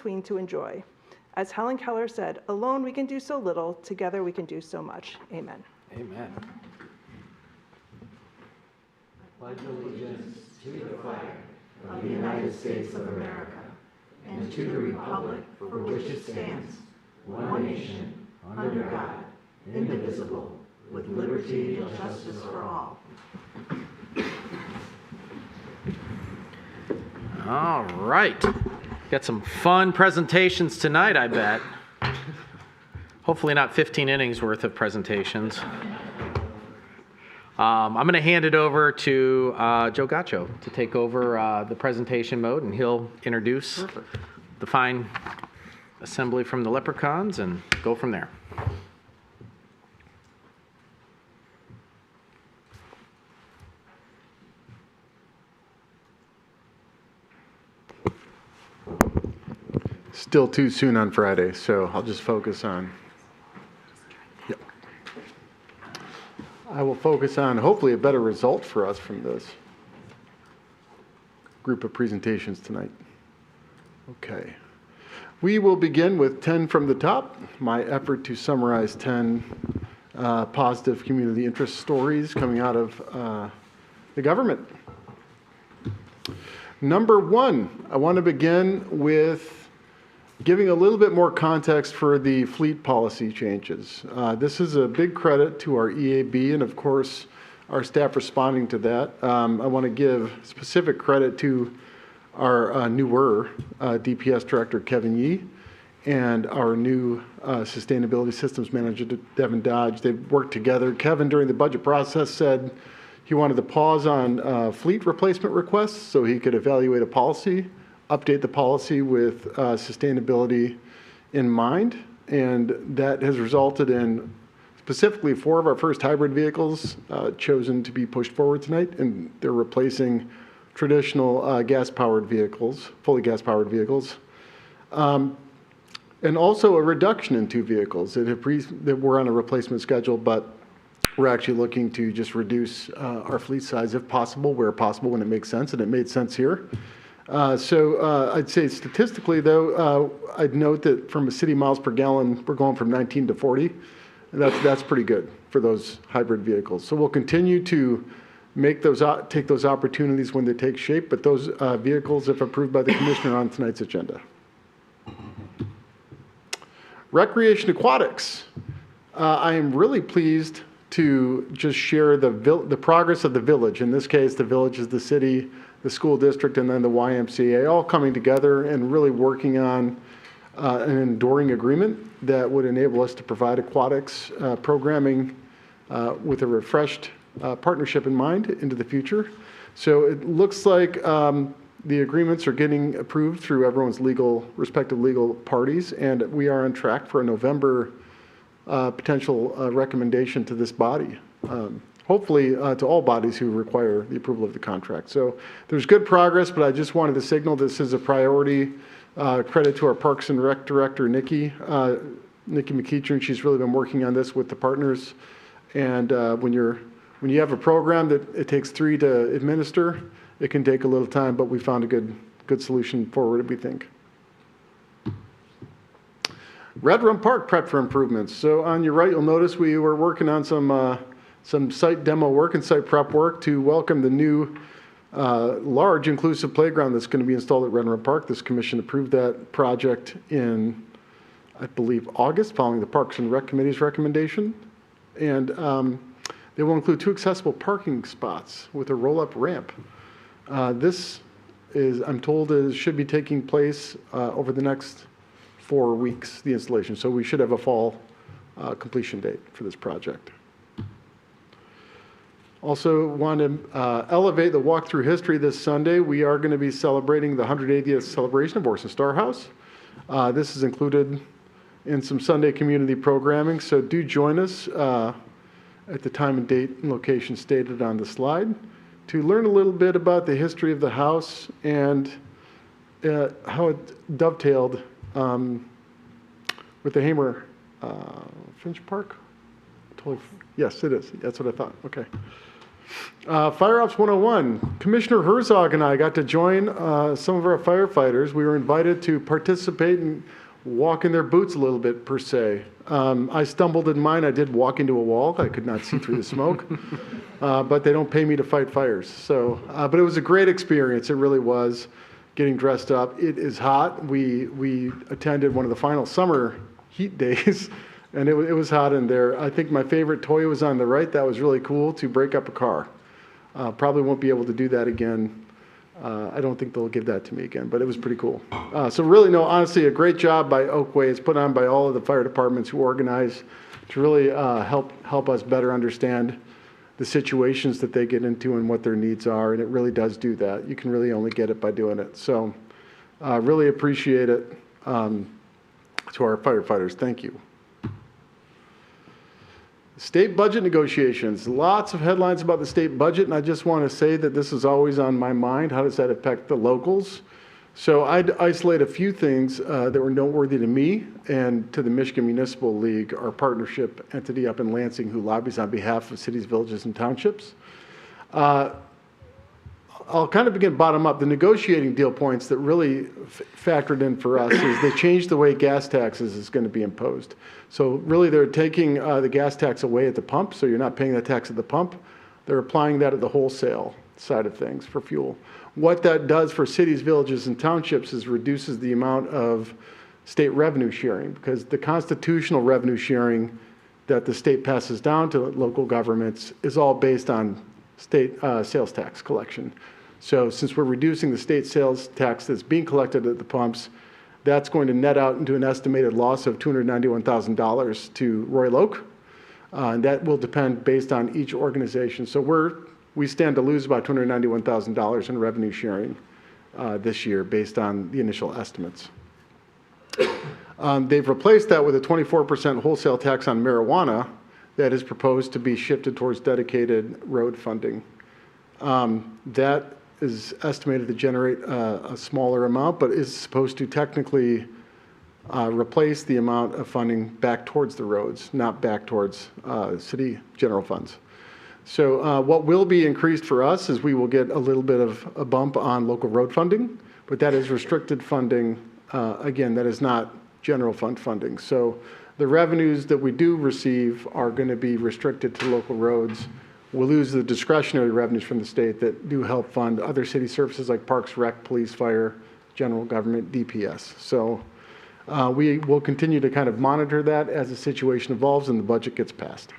between to enjoy. As Helen Keller said, alone we can do so little, together we can do so much. Amen. Amen. Pledge allegiance to the flag of the United States of America and to the republic for which it stands, one nation, under God, indivisible, with liberty and justice for all. All right. Got some fun presentations tonight, I bet. Hopefully not 15 innings worth of presentations. I'm going to hand it over to Joe Gaccio to take over the presentation mode, and he'll introduce the fine assembly from the Leprechauns and go from there. Still too soon on Friday, so I'll just focus on. Yep. I will focus on hopefully a better result for us from this group of presentations tonight. Okay. We will begin with 10 from the top, my effort to summarize 10 positive community interest stories coming out of the government. Number one, I want to begin with giving a little bit more context for the fleet policy changes. This is a big credit to our EAB and, of course, our staff responding to that. I want to give specific credit to our newer DPS Director, Kevin Yee, and our new Sustainability Systems Manager, Devin Dodge. They've worked together. Kevin, during the budget process, said he wanted to pause on fleet replacement requests so he could evaluate a policy, update the policy with sustainability in mind, and that has resulted in specifically 4 of our first hybrid vehicles chosen to be pushed forward tonight, and they're replacing traditional gas-powered vehicles, fully gas-powered vehicles, and also a reduction in 2 vehicles that were on a replacement schedule, but we're actually looking to just reduce our fleet size if possible, where possible, when it makes sense, and it made sense here. So I'd say statistically, though, I'd note that from a city miles per gallon, we're going from 19 to 40. And that's pretty good for those hybrid vehicles. So we'll continue to make those take those opportunities when they take shape, but those vehicles, if approved by the commissioner, are on tonight's agenda. Recreation aquatics. I am really pleased to just share the progress of the village. In this case, the village is the city, the school district, and then the YMCA, all coming together and really working on an enduring agreement that would enable us to provide aquatics programming with a refreshed partnership in mind into the future. So it looks like the agreements are getting approved through everyone's respective legal parties, and we are on track for a November potential recommendation to this body. Hopefully to all bodies who require the approval of the contract. So there's good progress, but I just wanted to signal this is a priority. Credit to our Parks and Rec Director, Nikki McEachern. She's really been working on this with the partners. And when you have a program that it takes 3 to administer, it can take a little time, but we found a good solution forward, we think. Red Run Park prep for improvements. So on your right, you'll notice we were working on some site demo work and site prep work to welcome the new large inclusive playground that's going to be installed at Red Run Park. This commission approved that project in, I believe, August, following the Parks and Rec Committee's recommendation. And they will include 2 accessible parking spots with a roll-up ramp. This is, I'm told, should be taking place over the next 4 weeks, the installation. So we should have a fall completion date for this project. Also want to elevate the walk through history this Sunday. We are going to be celebrating the 180th celebration of Orson Star House. This is included in some Sunday community programming, so do join us at the time and date and location stated on the slide to learn a little bit about the history of the house and how it dovetailed with the Hamer Finch Park. Totally, yes, it is. That's what I thought. Okay. Fire Ops 101. Commissioner Herzog and I got to join some of our firefighters. We were invited to participate and walk in their boots a little bit, per se. I stumbled in mine. I did walk into a wall. I could not see through the smoke. But they don't pay me to fight fires. So, but it was a great experience. It really was, getting dressed up. It is hot. We attended one of the final summer heat days, and it was hot in there. I think my favorite toy was on the right. That was really cool, to break up a car. Probably won't be able to do that again. I don't think they'll give that to me again, but it was pretty cool. So really, no, honestly, a great job by Oakway. It's put on by all of the fire departments who organize to really help us better understand the situations that they get into and what their needs are, and it really does do that. You can really only get it by doing it. So really appreciate it to our firefighters. Thank you. State budget negotiations. Lots of headlines about the state budget, and I just want to say that this is always on my mind. How does that affect the locals? So I'd isolate a few things that were noteworthy to me and to the Michigan Municipal League, our partnership entity up in Lansing, who lobbies on behalf of cities, villages, and townships. I'll kind of begin bottom up. The negotiating deal points that really factored in for us is they changed the way gas taxes is going to be imposed. So really they're taking the gas tax away at the pump, so you're not paying the tax at the pump. They're applying that at the wholesale side of things for fuel. What that does for cities, villages, and townships is reduces the amount of state revenue sharing, because the constitutional revenue sharing that the state passes down to local governments is all based on state sales tax collection. So since we're reducing the state sales tax that's being collected at the pumps, that's going to net out into an estimated loss of $291,000 to Royal Oak. And that will depend based on each organization. So we stand to lose about $291,000 in revenue sharing this year based on the initial estimates. They've replaced that with a 24% wholesale tax on marijuana that is proposed to be shifted towards dedicated road funding. That is estimated to generate a smaller amount, but is supposed to technically replace the amount of funding back towards the roads, not back towards city general funds. So what will be increased for us is we will get a little bit of a bump on local road funding, but that is restricted funding. Again, that is not general fund funding. So the revenues that we do receive are going to be restricted to local roads. We'll lose the discretionary revenues from the state that do help fund other city services like parks, rec, police, fire, general government, DPS. So we will continue to kind of monitor that as the situation evolves and the budget gets passed.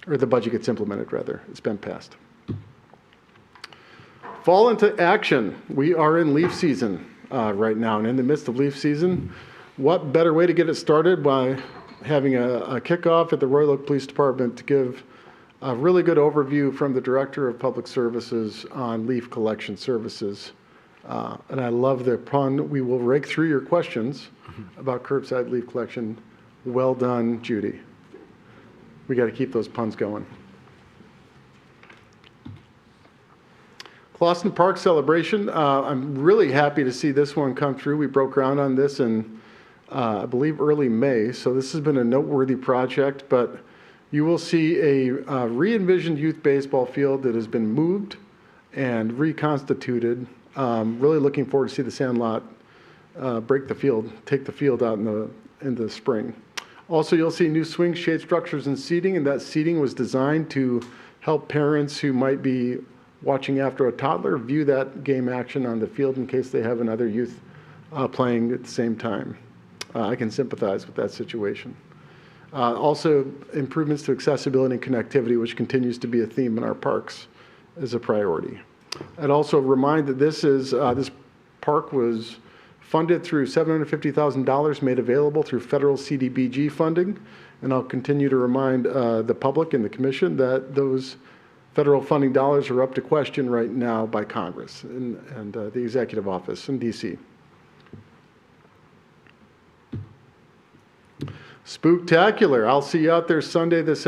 Or the budget gets implemented, rather. It's been passed. Fall into action. We are in leaf season right now, and in the midst of leaf season, what better way to get it started by having a kickoff at the Royal Oak Police Department to give a really good overview from the Director of Public Services on leaf collection services. And I love the pun. We will rake through your questions about curbside leaf collection. Well done, Judy. We got to keep those puns going. Clawson Park celebration. I'm really happy to see this one come through. We broke ground on this in, I believe, early May. So this has been a noteworthy project, but you will see a re-envisioned youth baseball field that has been moved and reconstituted. Really looking forward to see the Sandlot break the field, take the field out in the spring. Also, you'll see new swing shade structures and seating, and that seating was designed to help parents who might be watching after a toddler view that game action on the field in case they have another youth playing at the same time. I can sympathize with that situation. Also, improvements to accessibility and connectivity, which continues to be a theme in our parks, is a priority. I'd also remind that this park was funded through $750,000 made available through federal CDBG funding, and I'll continue to remind the public and the commission that those federal funding dollars are up to question right now by Congress and the executive office in DC. Spooktacular. I'll see you out there Sunday this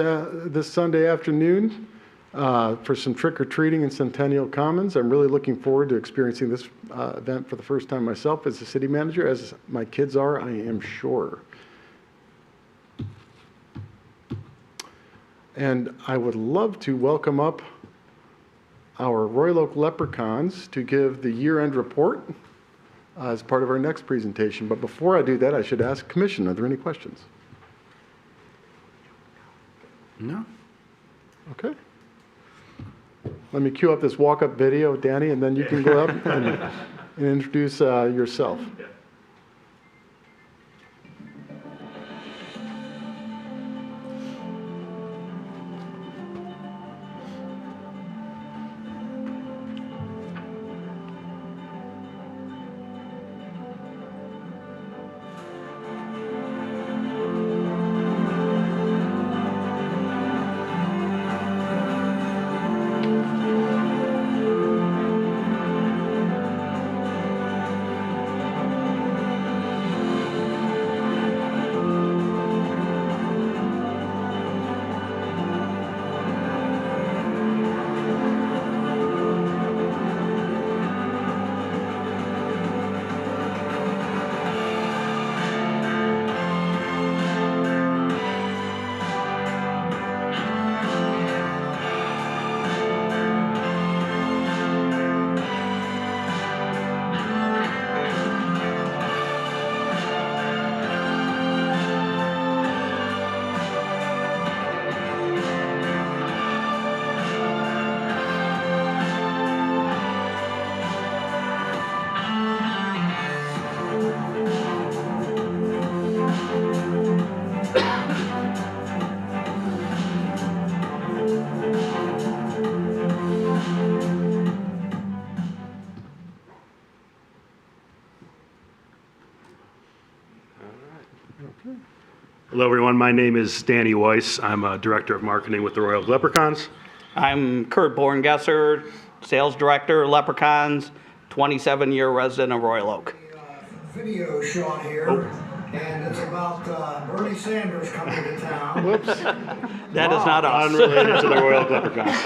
Sunday afternoon for some trick-or-treating in Centennial Commons. I'm really looking forward to experiencing this event for the first time myself as a city manager, as my kids are, I am sure. And I would love to welcome up our Royal Oak Leprechauns to give the year-end report as part of our next presentation. But before I do that, I should ask Commission, are there any questions? No. Okay. Let me cue up this walk-up video, Danny, and then you can go up and introduce yourself. Hello, everyone. My name is Danny Weiss. I'm a Director of Marketing with the Royal Leprechauns. I'm Kurt Borngesser, Sales Director, Leprechauns, 27-year resident of Royal Oak. Video shot here, and it's about Bernie Sanders coming to town. Whoops. That is not us. Unrelated to the Royal Leprechauns.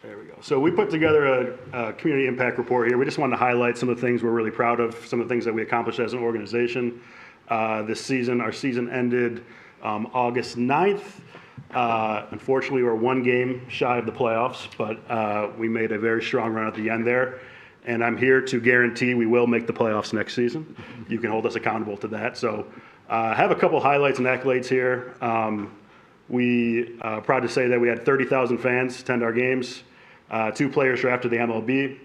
There we go. So we put together a community impact report here. We just wanted to highlight some of the things we're really proud of, some of the things that we accomplished as an organization this season. Our season ended August 9th. Unfortunately, we're one game shy of the playoffs, but we made a very strong run at the end there. And I'm here to guarantee we will make the playoffs next season. You can hold us accountable to that. So I have a couple highlights and accolades here. We are proud to say that we had 30,000 fans attend our games. 2 players drafted the MLB.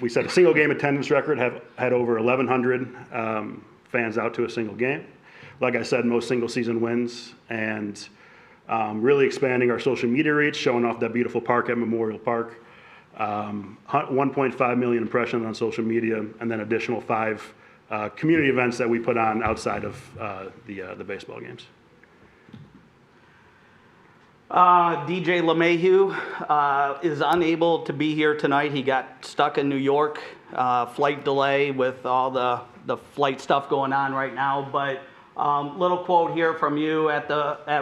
We set a single game attendance record, have had over 1,100 fans out to a single game. Like I said, most single season wins, and really expanding our social media reach, showing off that beautiful park at Memorial Park. 1.5 million impressions on social media, and then additional 5 community events that we put on outside of the baseball games. DJ LeMahieu is unable to be here tonight. He got stuck in New York, flight delay with all the flight stuff going on right now. But little quote here from you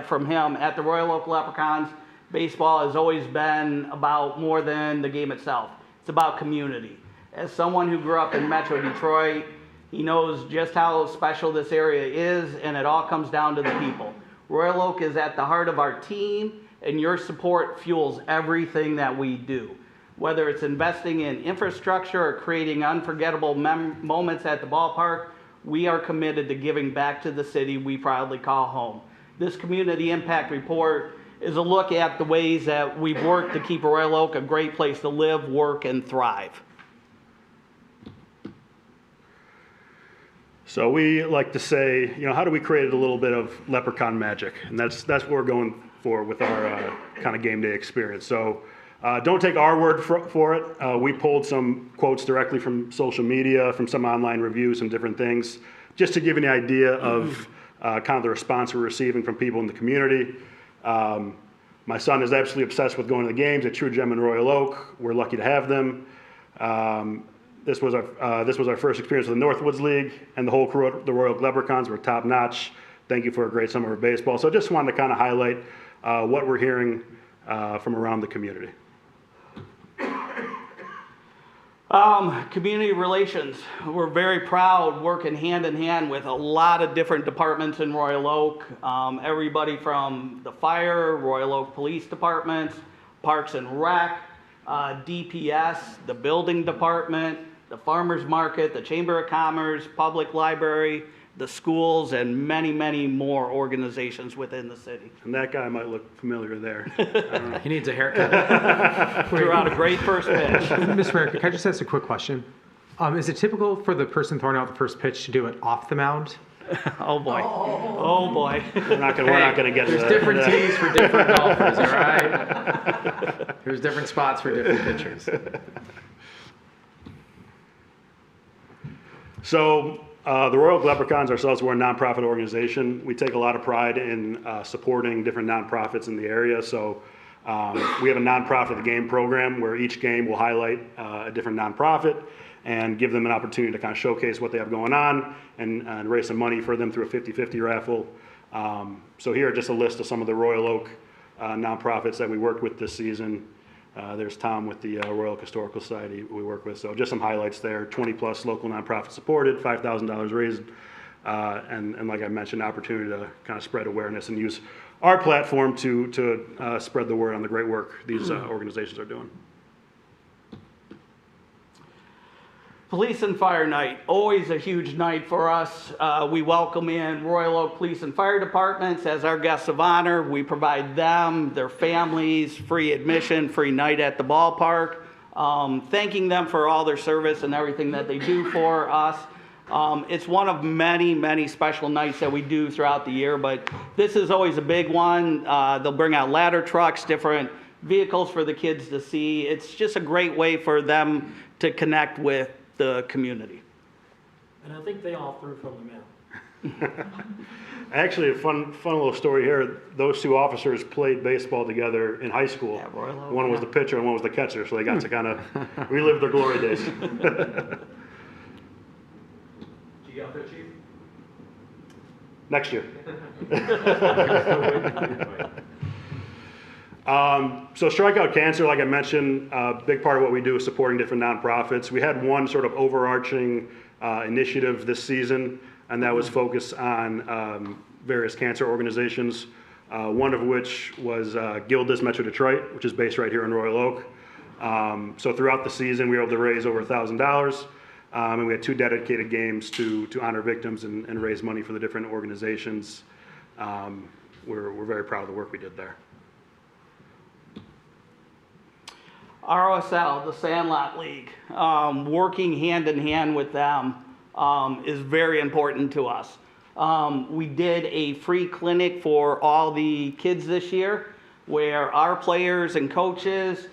from him at the Royal Oak Leprechauns. Baseball has always been about more than the game itself. It's about community. As someone who grew up in Metro Detroit, he knows just how special this area is, and it all comes down to the people. Royal Oak is at the heart of our team, and your support fuels everything that we do. Whether it's investing in infrastructure or creating unforgettable moments at the ballpark, we are committed to giving back to the city we proudly call home. This community impact report is a look at the ways that we've worked to keep Royal Oak a great place to live, work, and thrive. So we like to say, how do we create a little bit of leprechaun magic? And that's what we're going for with our kind of game day experience. So don't take our word for it. We pulled some quotes directly from social media, from some online reviews, some different things, just to give you an idea of kind of the response we're receiving from people in the community. My son is absolutely obsessed with going to the games at True Gem in Royal Oak. We're lucky to have them. This was our first experience with the Northwoods League, and the whole crew at the Royal Oak Leprechauns were top notch. Thank you for a great summer of baseball. So I just wanted to kind of highlight what we're hearing from around the community. Community relations. We're very proud working hand in hand with a lot of different departments in Royal Oak. Everybody from the fire, Royal Oak Police Departments, Parks and Rec, DPS, the building department, the farmers market, the Chamber of Commerce, public library, the schools, and many, many more organizations within the city. And that guy might look familiar there. He needs a haircut. Threw out a great first pitch. Mr. Mayor, can I just ask a quick question? Is it typical for the person throwing out the first pitch to do it off the mound? Oh boy. Oh boy. We're not gonna get There's to different that. tees for different golfers, all right? There's different spots for different pitchers. So the Royal Oak Leprechauns ourselves, we're a nonprofit organization. We take a lot of pride in supporting different nonprofits in the area. So we have a nonprofit of the game program where each game will highlight a different nonprofit and give them an opportunity to kind of showcase what they have going on and raise some money for them through a 50-50 raffle. So here are just a list of some of the Royal Oak nonprofits that we worked with this season. There's Tom with the Royal Oak Historical Society we work with. So just some highlights there. 20+ local nonprofits supported, $5,000 raised, and like I mentioned, opportunity to kind of spread awareness and use our platform to spread the word on the great work these organizations are doing. Police and Fire Night, always a huge night for us. We welcome in Royal Oak Police and Fire Departments as our guests of honor. We provide them, their families, free admission, free night at the ballpark, thanking them for all their service and everything that they do for us. It's one of many, many special nights that we do throughout the year, but this is always a big one. They'll bring out ladder trucks, different vehicles for the kids to see. It's just a great way for them to connect with the community. And I think they all threw from the mound. Actually, a fun little story here. Those two officers played baseball together in high school. At Royal Oak, One was the pitcher and one was the catcher, so they got to kind of relive their glory days. Did you get out there, Chief? Next year. So Strikeout Cancer, like I mentioned, a big part of what we do is supporting different nonprofits. We had one sort of overarching initiative this season, and that was focused on various cancer organizations, one of which was Gilda's Metro Detroit, which is based right here in Royal Oak. So throughout the season, we were able to raise over $1,000, and we had 2 dedicated games to honor victims and raise money for the different organizations. We're very proud of the work we did there. ROSL, the Sandlot League, working hand in hand with them is very important to us. We did a free clinic for all the kids this year where our players and coaches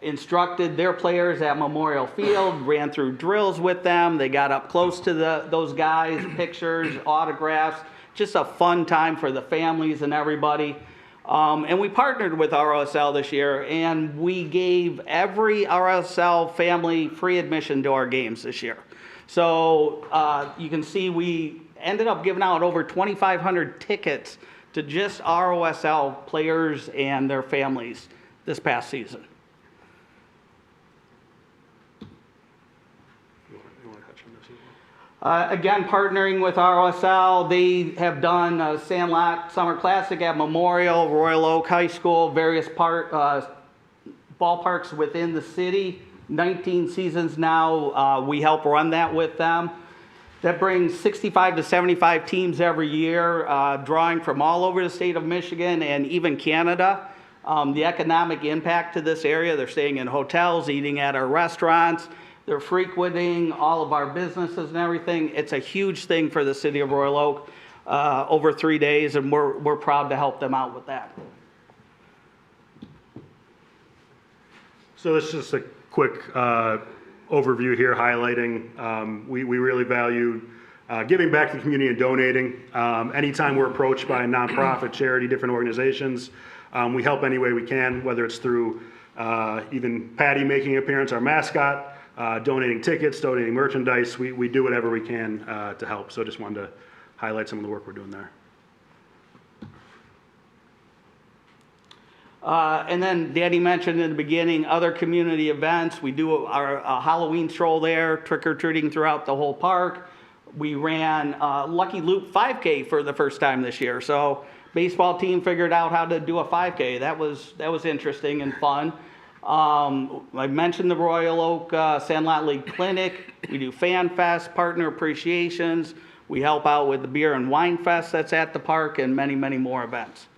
instructed their players at Memorial Field, ran through drills with them. They got up close to those guys, pictures, autographs, just a fun time for the families and everybody. And we partnered with ROSL this year, and we gave every ROSL family free admission to our games this year. So you can see we ended up giving out over 2,500 tickets to just ROSL players and their families this past season. Again, partnering with ROSL, they have done a Sandlot Summer Classic at Memorial, Royal Oak High School, various ballparks within the city. 19 seasons now, we help run that with them. That brings 65 to 75 teams every year, drawing from all over the state of Michigan and even Canada. The economic impact to this area, they're staying in hotels, eating at our restaurants. They're frequenting all of our businesses and everything. It's a huge thing for the city of Royal Oak over 3 days, and we're proud to help them out with that. So this is just a quick overview here highlighting we really value giving back to the community and donating. Anytime we're approached by a nonprofit, charity, different organizations, we help any way we can, whether it's through even Patty making an appearance, our mascot, donating tickets, donating merchandise. We do whatever we can to help. So just wanted to highlight some of the work we're doing there. And then Danny mentioned in the beginning, other community events. We do our Halloween stroll there, trick-or-treating throughout the whole park. We ran Lucky Loop 5K for the first time this year. So baseball team figured out how to do a 5K. That was interesting and fun. I mentioned the Royal Oak Sandlot League Clinic. We do Fan Fest, partner appreciations. We help out with the Beer and Wine Fest that's at the park, and many, many more events.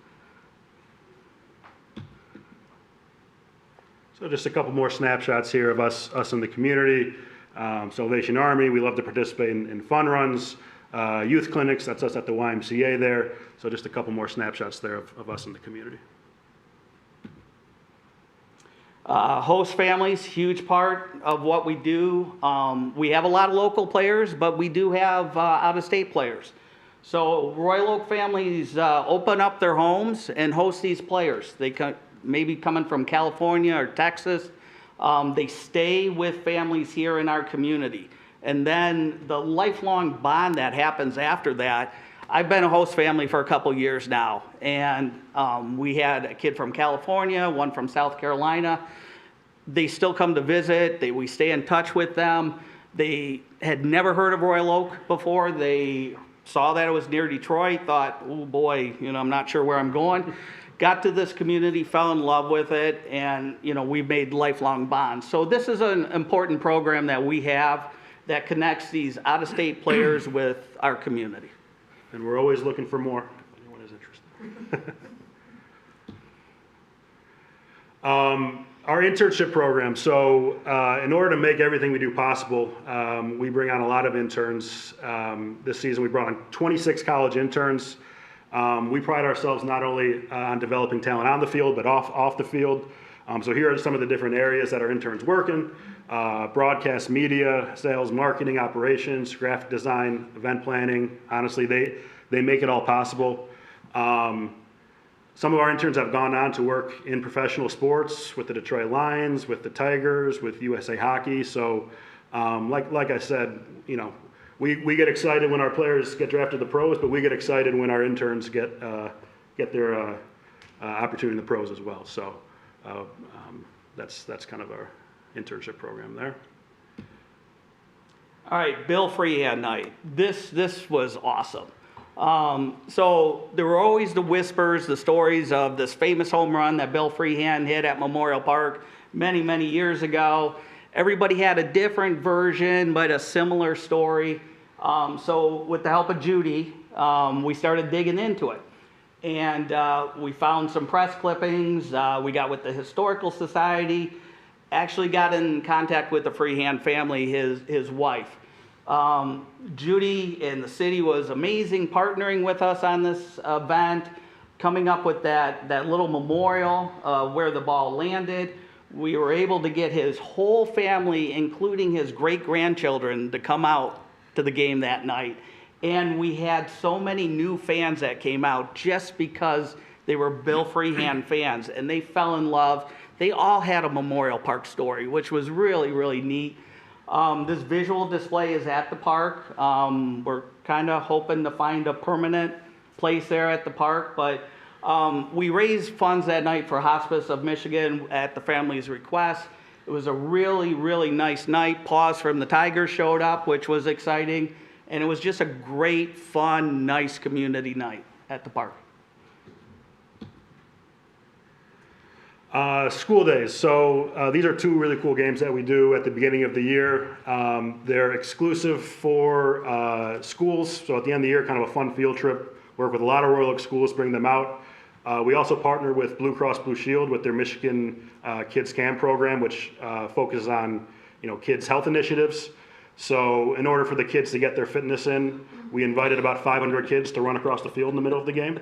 So just a couple more snapshots here of us in the community. Salvation Army, we love to participate in fun runs, youth clinics, that's us at the YMCA there. So just a couple more snapshots there of us in the community. Host families, huge part of what we do. We have a lot of local players, but we do have out-of-state players. So Royal Oak families open up their homes and host these players. They maybe coming from California or Texas. They stay with families here in our community. And then the lifelong bond that happens after that. I've been a host family for a couple years now, and we had a kid from California, one from South Carolina. They still come to visit. We stay in touch with them. They had never heard of Royal Oak before. They saw that it was near Detroit, thought, oh boy, I'm not sure where I'm going. Got to this community, fell in love with it, and we've made lifelong bonds. So this is an important program that we have that connects these out-of-state players with our community. And we're always looking for more, if anyone is interested. Our internship program. So in order to make everything we do possible, we bring on a lot of interns. This season we brought on 26 college interns. We pride ourselves not only on developing talent on the field, but off the field. So here are some of the different areas that our interns work in. Broadcast media, sales, marketing, operations, graphic design, event planning. Honestly, they make it all possible. Some of our interns have gone on to work in professional sports with the Detroit Lions, with the Tigers, with USA Hockey. So like I said, we get excited when our players get drafted to the pros, but we get excited when our interns get their opportunity in the pros as well. So that's kind of our internship program there. All right, Bill Freehand night. This was awesome. So there were always the whispers, the stories of this famous home run that Bill Freehand hit at Memorial Park many, many years ago. Everybody had a different version, but a similar story. So with the help of Judy, we started digging into it. And we found some press clippings. We got with the Historical Society, actually got in contact with the Freehand family, his wife. Judy and the city was amazing partnering with us on this event, coming up with that little memorial where the ball landed. We were able to get his whole family, including his great-grandchildren, to come out to the game that night. And we had so many new fans that came out just because they were Bill Freehand fans, and they fell in love. They all had a Memorial Park story, which was really, really neat. This visual display is at the park. We're kind of hoping to find a permanent place there at the park, but we raised funds that night for Hospice of Michigan at the family's request. It was a really, really nice night. Paws from the Tigers showed up, which was exciting, and it was just a great, fun, nice community night at the park. School days. So these are two really cool games that we do at the beginning of the year. They're exclusive for schools. So at the end of the year, kind of a fun field trip. Work with a lot of Royal Oak schools, bring them out. We also partner with Blue Cross Blue Shield with their Michigan Kids Camp program, which focuses on kids' health initiatives. So in order for the kids to get their fitness in, we invited about 500 kids to run across the field in the middle of the game.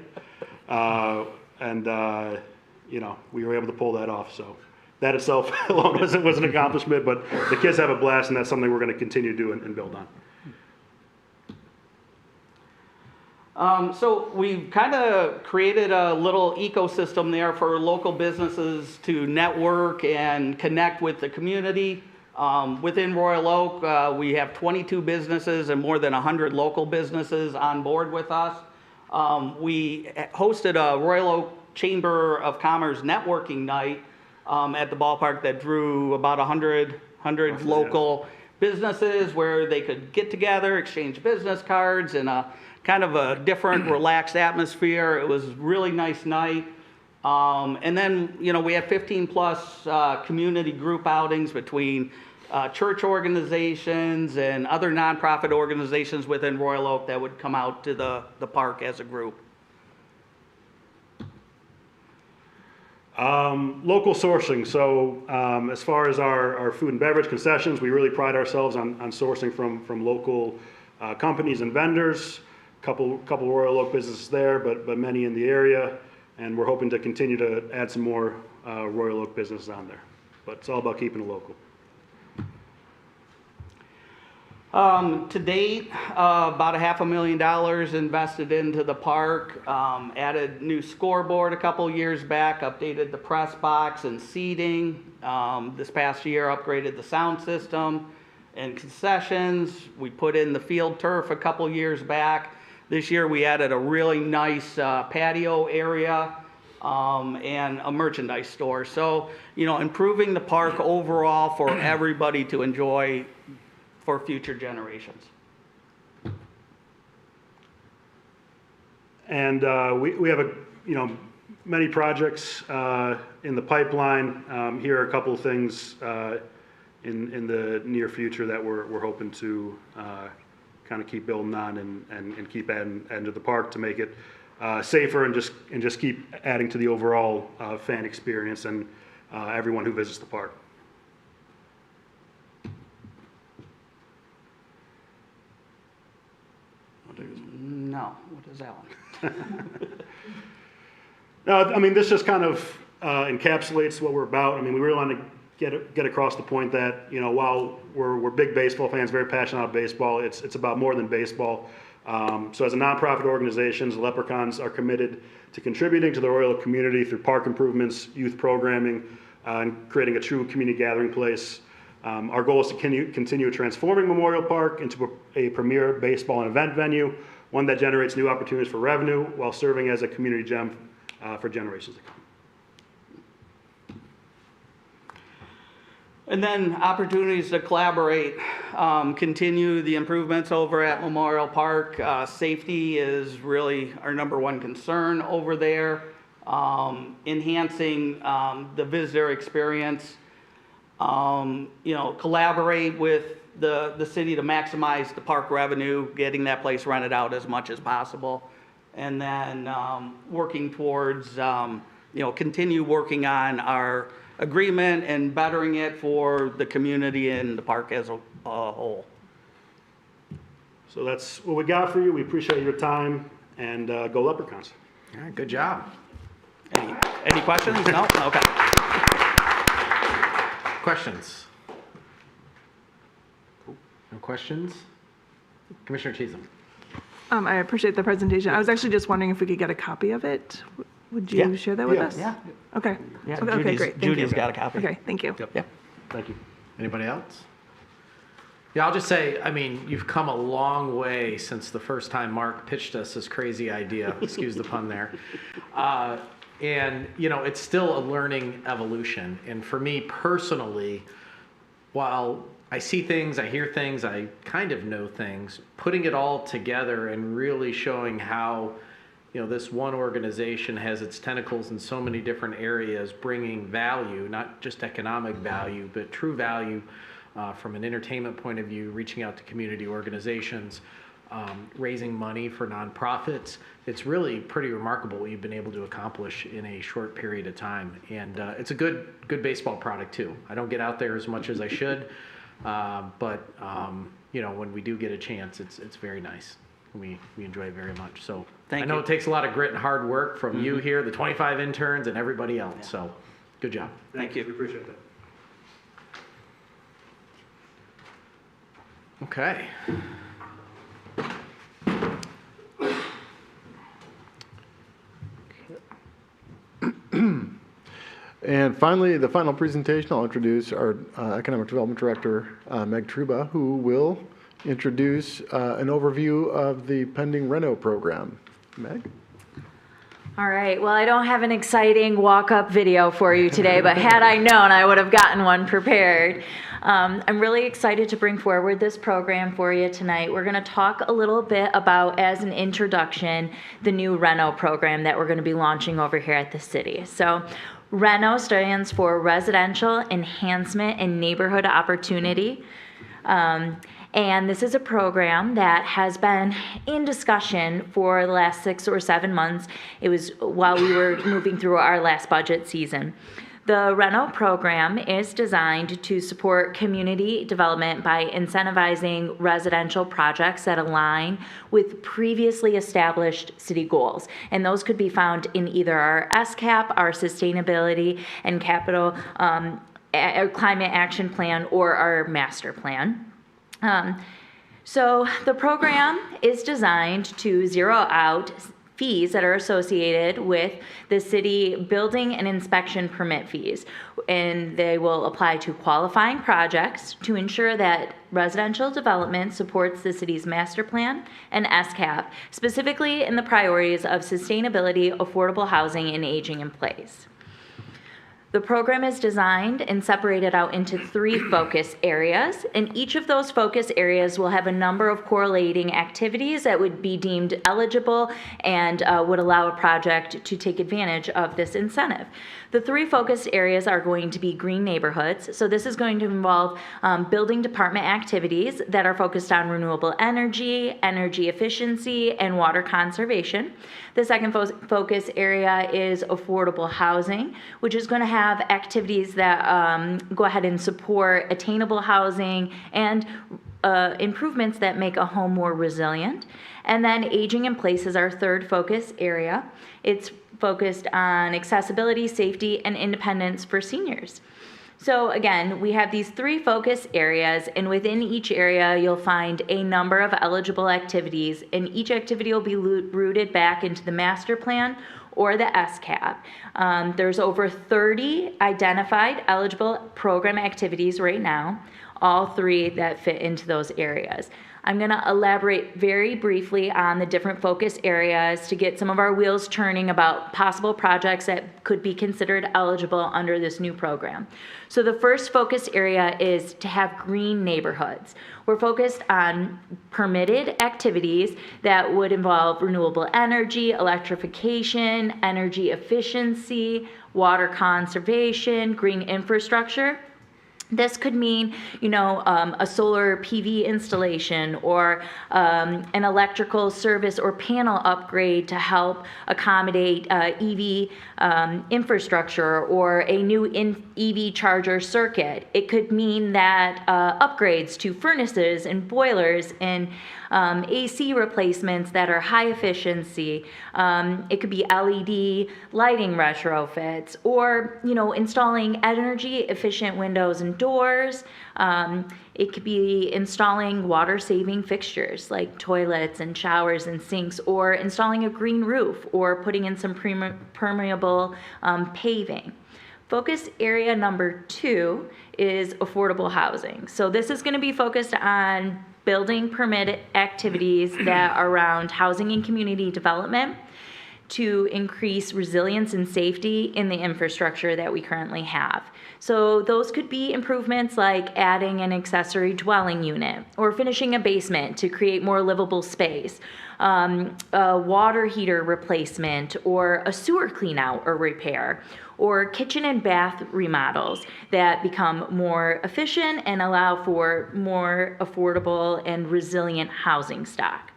We were able to pull that off. So that itself alone was an accomplishment, but the kids have a blast, and that's something we're going to continue to do and build on. So we've kind of created a little ecosystem there for local businesses to network and connect with the community. Within Royal Oak, we have 22 businesses and more than 100 local businesses on board with us. We hosted a Royal Oak Chamber of Commerce networking night at the ballpark that drew about 100 local businesses where they could get together, exchange business cards in a kind of a different, relaxed atmosphere. It was a really nice night. And then, we had 15 plus community group outings between church organizations and other nonprofit organizations within Royal Oak that would come out to the park as a group. Local sourcing. So as far as our food and beverage concessions, we really pride ourselves on sourcing from local companies and vendors. Couple Royal Oak businesses there, but many in the area. And we're hoping to continue to add some more Royal Oak businesses on there. But it's all about keeping it local. To date, about $500,000 invested into the park, added new scoreboard a couple years back, updated the press box and seating. This past year, upgraded the sound system and concessions. We put in the field turf a couple years back. This year, we added a really nice patio area and a merchandise store. So, improving the park overall for everybody to enjoy for future generations. And we have many projects in the pipeline. Here are a couple of things in the near future that we're hoping to kind of keep building on and keep adding to the park to make it safer and just keep adding to the overall fan experience and everyone who visits the park. No, what is that one? No, I mean, this just kind of encapsulates what we're about. I mean, we really want to get across the point that, while we're big baseball fans, very passionate about baseball, it's about more than baseball. So as a nonprofit organization, the Leprechauns are committed to contributing to the Royal Oak community through park improvements, youth programming, and creating a true community gathering place. Our goal is to continue transforming Memorial Park into a premier baseball and event venue, one that generates new opportunities for revenue while serving as a community gem for generations to come. And then opportunities to collaborate, continue the improvements over at Memorial Park. Safety is really our #1 concern over there. Enhancing the visitor experience. Collaborate with the city to maximize the park revenue, getting that place rented out as much as possible. And then working towards, continue working on our agreement and bettering it for the community and the park as a whole. So that's what we got for you. We appreciate your time, and go Leprechauns. All right, good job. Any questions? No? Okay. Questions? No questions? Commissioner Cheatham. I appreciate the presentation. I was actually just wondering if we could get a copy of it. Would you share that with us? Yeah. Okay. Yeah, Okay, great. Thank Judy's you. got a copy. Okay, thank you. Yeah. Thank you. Anybody else? Yeah, I'll just say, you've come a long way since the first time Mark pitched us this crazy idea, excuse the pun there. And, it's still a learning evolution. And for me personally, while I see things, I hear things, I kind of know things, putting it all together and really showing how, this one organization has its tentacles in so many different areas, bringing value, not just economic value, but true value from an entertainment point of view, reaching out to community organizations, raising money for nonprofits. It's really pretty remarkable what you've been able to accomplish in a short period of time. And it's a good baseball product too. I don't get out there as much as I should, but when we do get a chance, it's very nice. We enjoy it very much. So Thank I know you. it takes a lot of grit and hard work from you here, the 25 interns, and everybody else. So good job. Thank you. We appreciate that. Okay. And finally, the final presentation, I'll introduce our Economic Development Director, Meg Truba, who will introduce an overview of the pending Reno program. Meg? All right, well, I don't have an exciting walk-up video for you today, but had I known, I would have gotten one prepared. I'm really excited to bring forward this program for you tonight. We're going to talk a little bit about, as an introduction, the new RENO program that we're going to be launching over here at the city. So RENO stands for Residential Enhancement and Neighborhood Opportunity. And this is a program that has been in discussion for the last 6 or 7 months. It was while we were moving through our last budget season. The RENO program is designed to support community development by incentivizing residential projects that align with previously established city goals. And those could be found in either our SCAP, our Sustainability and Capital Climate Action Plan, or our Master Plan. So the program is designed to zero out fees that are associated with the city building and inspection permit fees. And they will apply to qualifying projects to ensure that residential development supports the city's master plan and SCAP, specifically in the priorities of sustainability, affordable housing, and aging in place. The program is designed and separated out into 3 focus areas, and each of those focus areas will have a number of correlating activities that would be deemed eligible and would allow a project to take advantage of this incentive. The 3 focus areas are going to be green neighborhoods. So this is going to involve building department activities that are focused on renewable energy, energy efficiency, and water conservation. The second focus area is affordable housing, which is going to have activities that go ahead and support attainable housing and improvements that make a home more resilient. And then aging in place is our third focus area. It's focused on accessibility, safety, and independence for seniors. So again, we have these 3 focus areas, and within each area, you'll find a number of eligible activities, and each activity will be rooted back into the master plan or the SCAP. There's over 30 identified eligible program activities right now, all 3 that fit into those areas. I'm going to elaborate very briefly on the different focus areas to get some of our wheels turning about possible projects that could be considered eligible under this new program. So the first focus area is to have green neighborhoods. We're focused on permitted activities that would involve renewable energy, electrification, energy efficiency, water conservation, green infrastructure. This could mean, a solar PV installation or an electrical service or panel upgrade to help accommodate EV infrastructure or a new EV charger circuit. It could mean that upgrades to furnaces and boilers and AC replacements that are high efficiency. It could be LED lighting retrofits or, installing energy efficient windows and doors. It could be installing water saving fixtures like toilets and showers and sinks, or installing a green roof or putting in some permeable paving. Focus area number 2 is affordable housing. So this is going to be focused on building permit activities that are around housing and community development to increase resilience and safety in the infrastructure that we currently have. So those could be improvements like adding an accessory dwelling unit or finishing a basement to create more livable space, a water heater replacement or a sewer clean out or repair, or kitchen and bath remodels that become more efficient and allow for more affordable and resilient housing stock.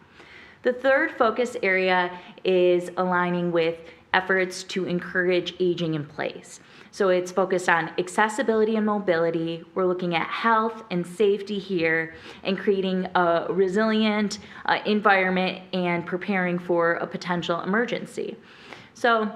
The third focus area is aligning with efforts to encourage aging in place. So it's focused on accessibility and mobility. We're looking at health and safety here and creating a resilient environment and preparing for a potential emergency. So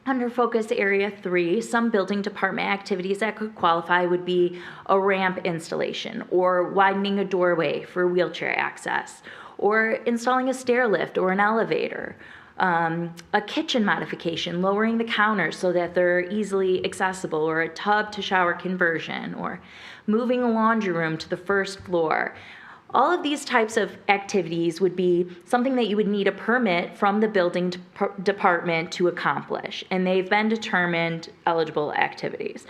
under focus area 3, some building department activities that could qualify would be a ramp installation or widening a doorway for wheelchair access, or installing a stair lift or an elevator, a kitchen modification, lowering the counters so that they're easily accessible, or a tub to shower conversion, or moving a laundry room to the first floor, All of these types of activities would be something that you would need a permit from the building department to accomplish, and they've been determined eligible activities.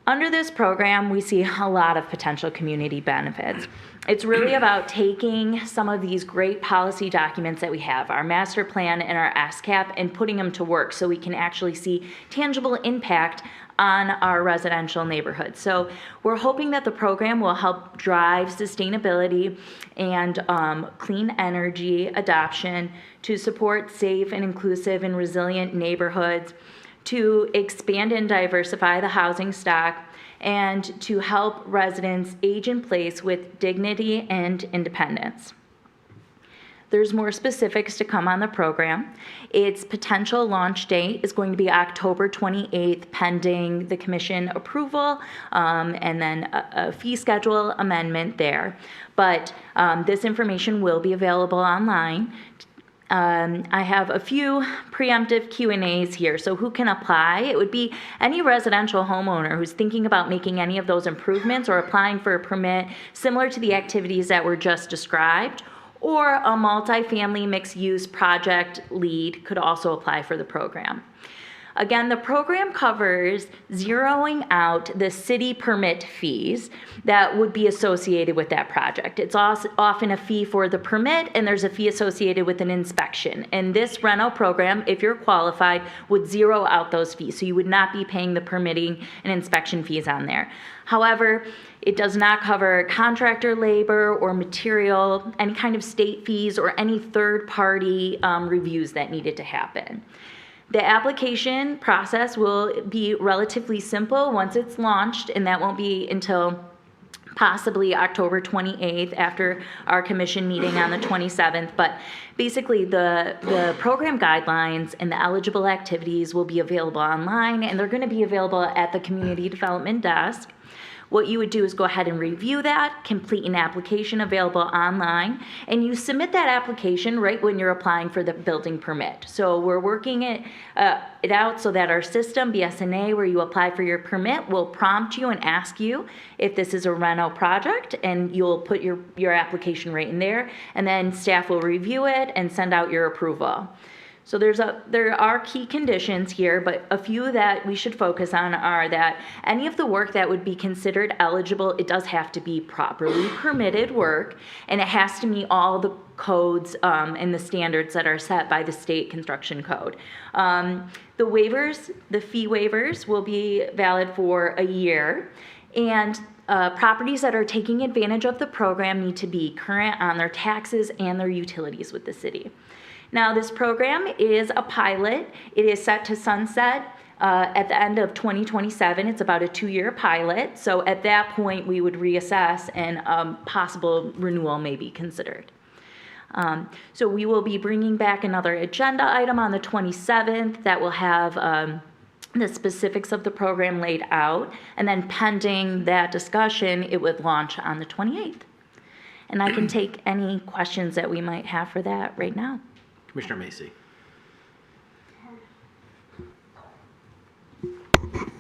Under this program, we see a lot of potential community benefits. It's really about taking some of these great policy documents that we have, our master plan and our SCAP, and putting them to work so we can actually see tangible impact on our residential neighborhoods. So we're hoping that the program will help drive sustainability and clean energy adoption to support safe and inclusive and resilient neighborhoods, to expand and diversify the housing stock, and to help residents age in place with dignity and independence. There's more specifics to come on the program. Its potential launch date is going to be October 28th, pending the commission approval, and then a fee schedule amendment there. But this information will be available online. I have a few preemptive Q&As here. So who can apply? It would be any residential homeowner who's thinking about making any of those improvements or applying for a permit similar to the activities that were just described, or a multifamily mixed-use project lead could also apply for the program. Again, the program covers zeroing out the city permit fees that would be associated with that project. It's often a fee for the permit, and there's a fee associated with an inspection. And this rental program, if you're qualified, would zero out those fees. So you would not be paying the permitting and inspection fees on there. However, it does not cover contractor labor or material, any kind of state fees, or any third-party reviews that needed to happen. The application process will be relatively simple once it's launched, and that won't be until possibly October 28th after our commission meeting on the 27th. But basically the program guidelines and the eligible activities will be available online, and they're going to be available at the community development desk. What you would do is go ahead and review that, complete an application available online, and you submit that application right when you're applying for the building permit. So we're working it out so that our system, BSNA, where you apply for your permit, will prompt you and ask you if this is a reno project, and you'll put your application right in there, and then staff will review it and send out your approval. So there are key conditions here, but a few that we should focus on are that any of the work that would be considered eligible, it does have to be properly permitted work, and it has to meet all the codes and the standards that are set by the state construction code. The waivers, the fee waivers, will be valid for a year, and properties that are taking advantage of the program need to be current on their taxes and their utilities with the city. Now, this program is a pilot. It is set to sunset at the end of 2027. It's about a 2-year pilot. So at that point, we would reassess, and possible renewal may be considered. So we will be bringing back another agenda item on the 27th that will have the specifics of the program laid out. And then pending that discussion, it would launch on the 28th. And I can take any questions that we might have for that right now. Commissioner Macy.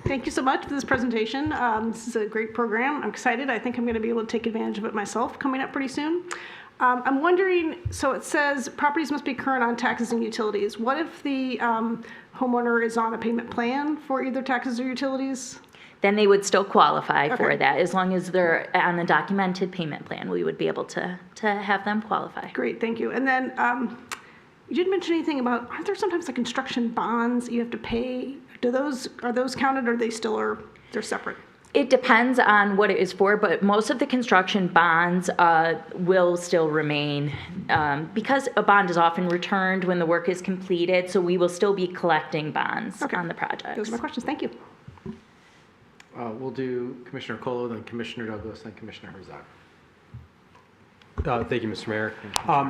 Thank you so much for this presentation. This is a great program. I'm excited. I think I'm going to be able to take advantage of it myself coming up pretty soon. I'm wondering, so it says properties must be current on taxes and utilities. What if the homeowner is on a payment plan for either taxes or utilities? Then they would still qualify for Okay. that. As long as they're on the documented payment plan, we would be able to have them qualify. Great, thank you. And then you didn't mention anything about, aren't there sometimes like construction bonds you have to pay? Are those counted, or they're separate? It depends on what it is for, but most of the construction bonds will still remain because a bond is often returned when the work is completed, so we will still be collecting bonds on the projects. Those are my questions. Thank you. We'll do Commissioner Colo, then Commissioner Douglas, then Commissioner Herzog. Thank you, Mr. Mayor.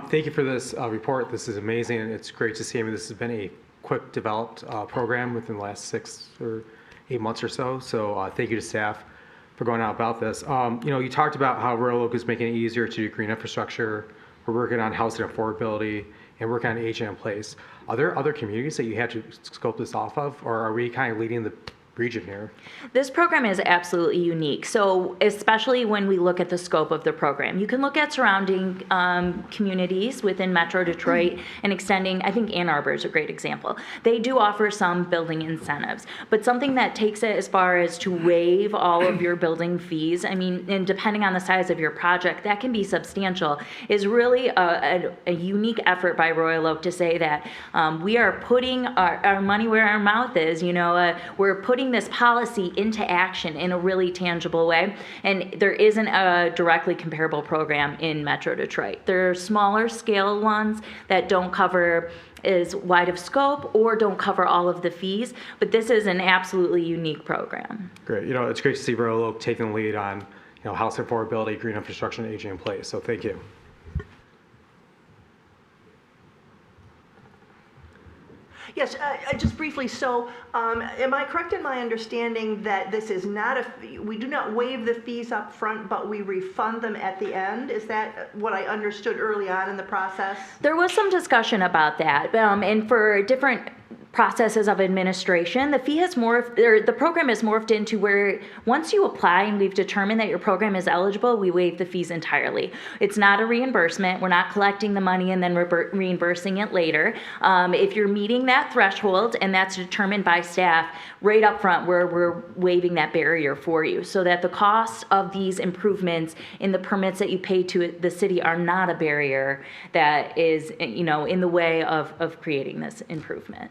Thank you for this report. This is amazing, and it's great to see. I mean, this has been a quick developed program within the last 6 or 8 months or so. So thank you to staff for going out about this. You talked about how WROK is making it easier to do green infrastructure. We're working on housing affordability and working on aging in place. Are there other communities that you had to scope this off of, or are we kind of leading region here. This program is absolutely unique. So especially when we look at the scope of the program, you can look at surrounding communities within Metro Detroit and extending, I think Ann Arbor is a great example. They do offer some building incentives, but something that takes it as far as to waive all of your building fees, I mean, and depending on the size of your project, that can be substantial, is really a unique effort by Royal Oak to say that we are putting our money where our mouth is, we're putting this policy into action in a really tangible way. And there isn't a directly comparable program in Metro Detroit. There are smaller scale ones that don't cover as wide of scope or don't cover all of the fees, but this is an absolutely unique program. Great. It's great to see Royal Oak taking the lead on, house affordability, green infrastructure, and aging in place. So thank you. Yes, just briefly, so am I correct in my understanding that this is not we do not waive the fees up front, but we refund them at the end? Is that what I understood early on in the process? There was some discussion about that, and for different processes of administration, the fee has morphed, or the program has morphed into where once you apply and we've determined that your program is eligible, we waive the fees entirely. It's not a reimbursement. We're not collecting the money and then reimbursing it later. If you're meeting that threshold, and that's determined by staff right up front, we're waiving that barrier for you so that the cost of these improvements in the permits that you pay to the city are not a barrier that is, in the way of creating this improvement.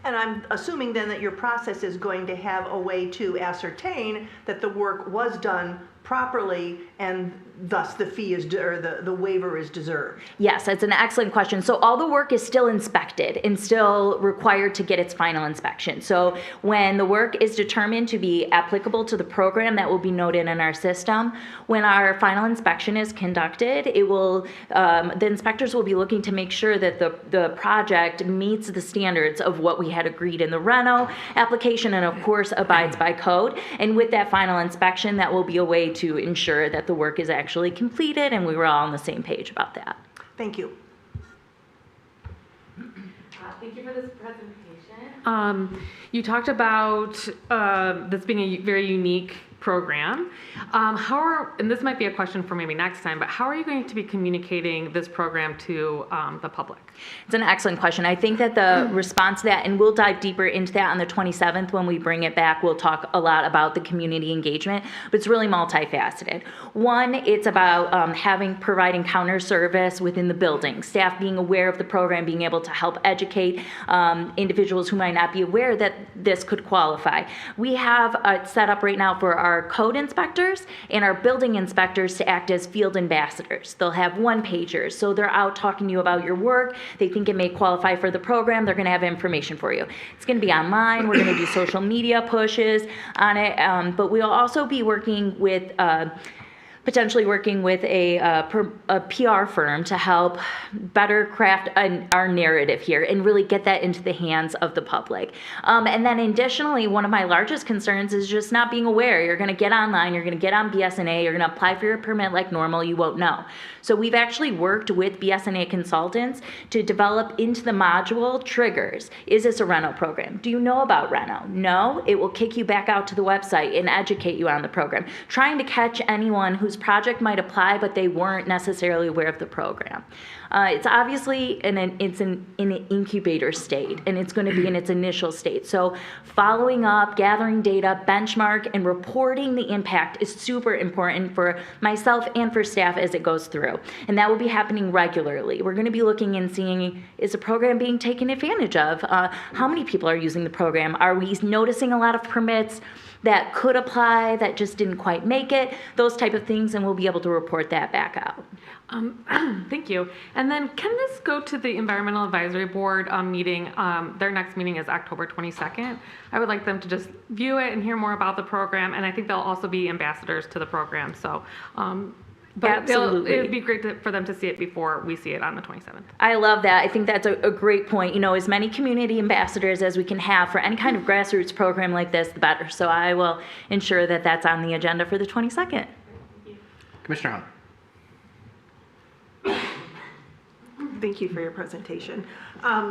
And I'm assuming then that your process is going to have a way to ascertain that the work was done properly and thus the fee is, or the waiver is deserved. Yes, that's an excellent question. So all the work is still inspected and still required to get its final inspection. So when the work is determined to be applicable to the program, that will be noted in our system. When our final inspection is conducted, it will, the inspectors will be looking to make sure that the project meets the standards of what we had agreed in the reno application and of course abides by code. And with that final inspection, that will be a way to ensure that the work is actually completed and we were all on the same page about that. Thank you. Thank you for this presentation. You talked about this being a very unique program. And this might be a question for maybe next time, but how are you going to be communicating this program to the public? It's an excellent question. I think that the response to that, and we'll dive deeper into that on the 27th when we bring it back, we'll talk a lot about the community engagement, but it's really multifaceted. One, it's about providing counter service within the building, staff being aware of the program, being able to help educate individuals who might not be aware that this could qualify. We have it set up right now for our code inspectors and our building inspectors to act as field ambassadors. They'll have one-pagers, so they're out talking to you about your work. They think it may qualify for the program. They're going to have information for you. It's going to be online. We're going to do social media pushes on it, but we'll also be working with potentially working with a PR firm to help better craft our narrative here and really get that into the hands of the public. And then additionally, one of my largest concerns is just not being aware. You're going to get online, you're going to get on BSNA, you're going to apply for your permit like normal, you won't know. So we've actually worked with BSNA consultants to develop into the module triggers. Is this a reno program? Do you know about reno? No? It will kick you back out to the website and educate you on the program, trying to catch anyone whose project might apply, but they weren't necessarily aware of the program. It's obviously in an incubator state, and it's going to be in its initial state. So following up, gathering data, benchmark, and reporting the impact is super important for myself and for staff as it goes through. And that will be happening regularly. We're going to be looking and seeing, is the program being taken advantage of? How many people are using the program? Are we noticing a lot of permits that could apply that just didn't quite make it? Those type of things, and we'll be able to report that back out. Thank you. And then can this go to the Environmental Advisory Board meeting? Their next meeting is October 22nd. I would like them to just view it and hear more about the program, and I think they'll also be ambassadors to the program. So, but Absolutely. it would be great for them to see it before we see it on the 27th. I love that. I think that's a great point. As many community ambassadors as we can have for any kind of grassroots program like this, the better. So I will ensure that that's on the agenda for the 22nd. Commissioner Hunt. Thank you for your presentation.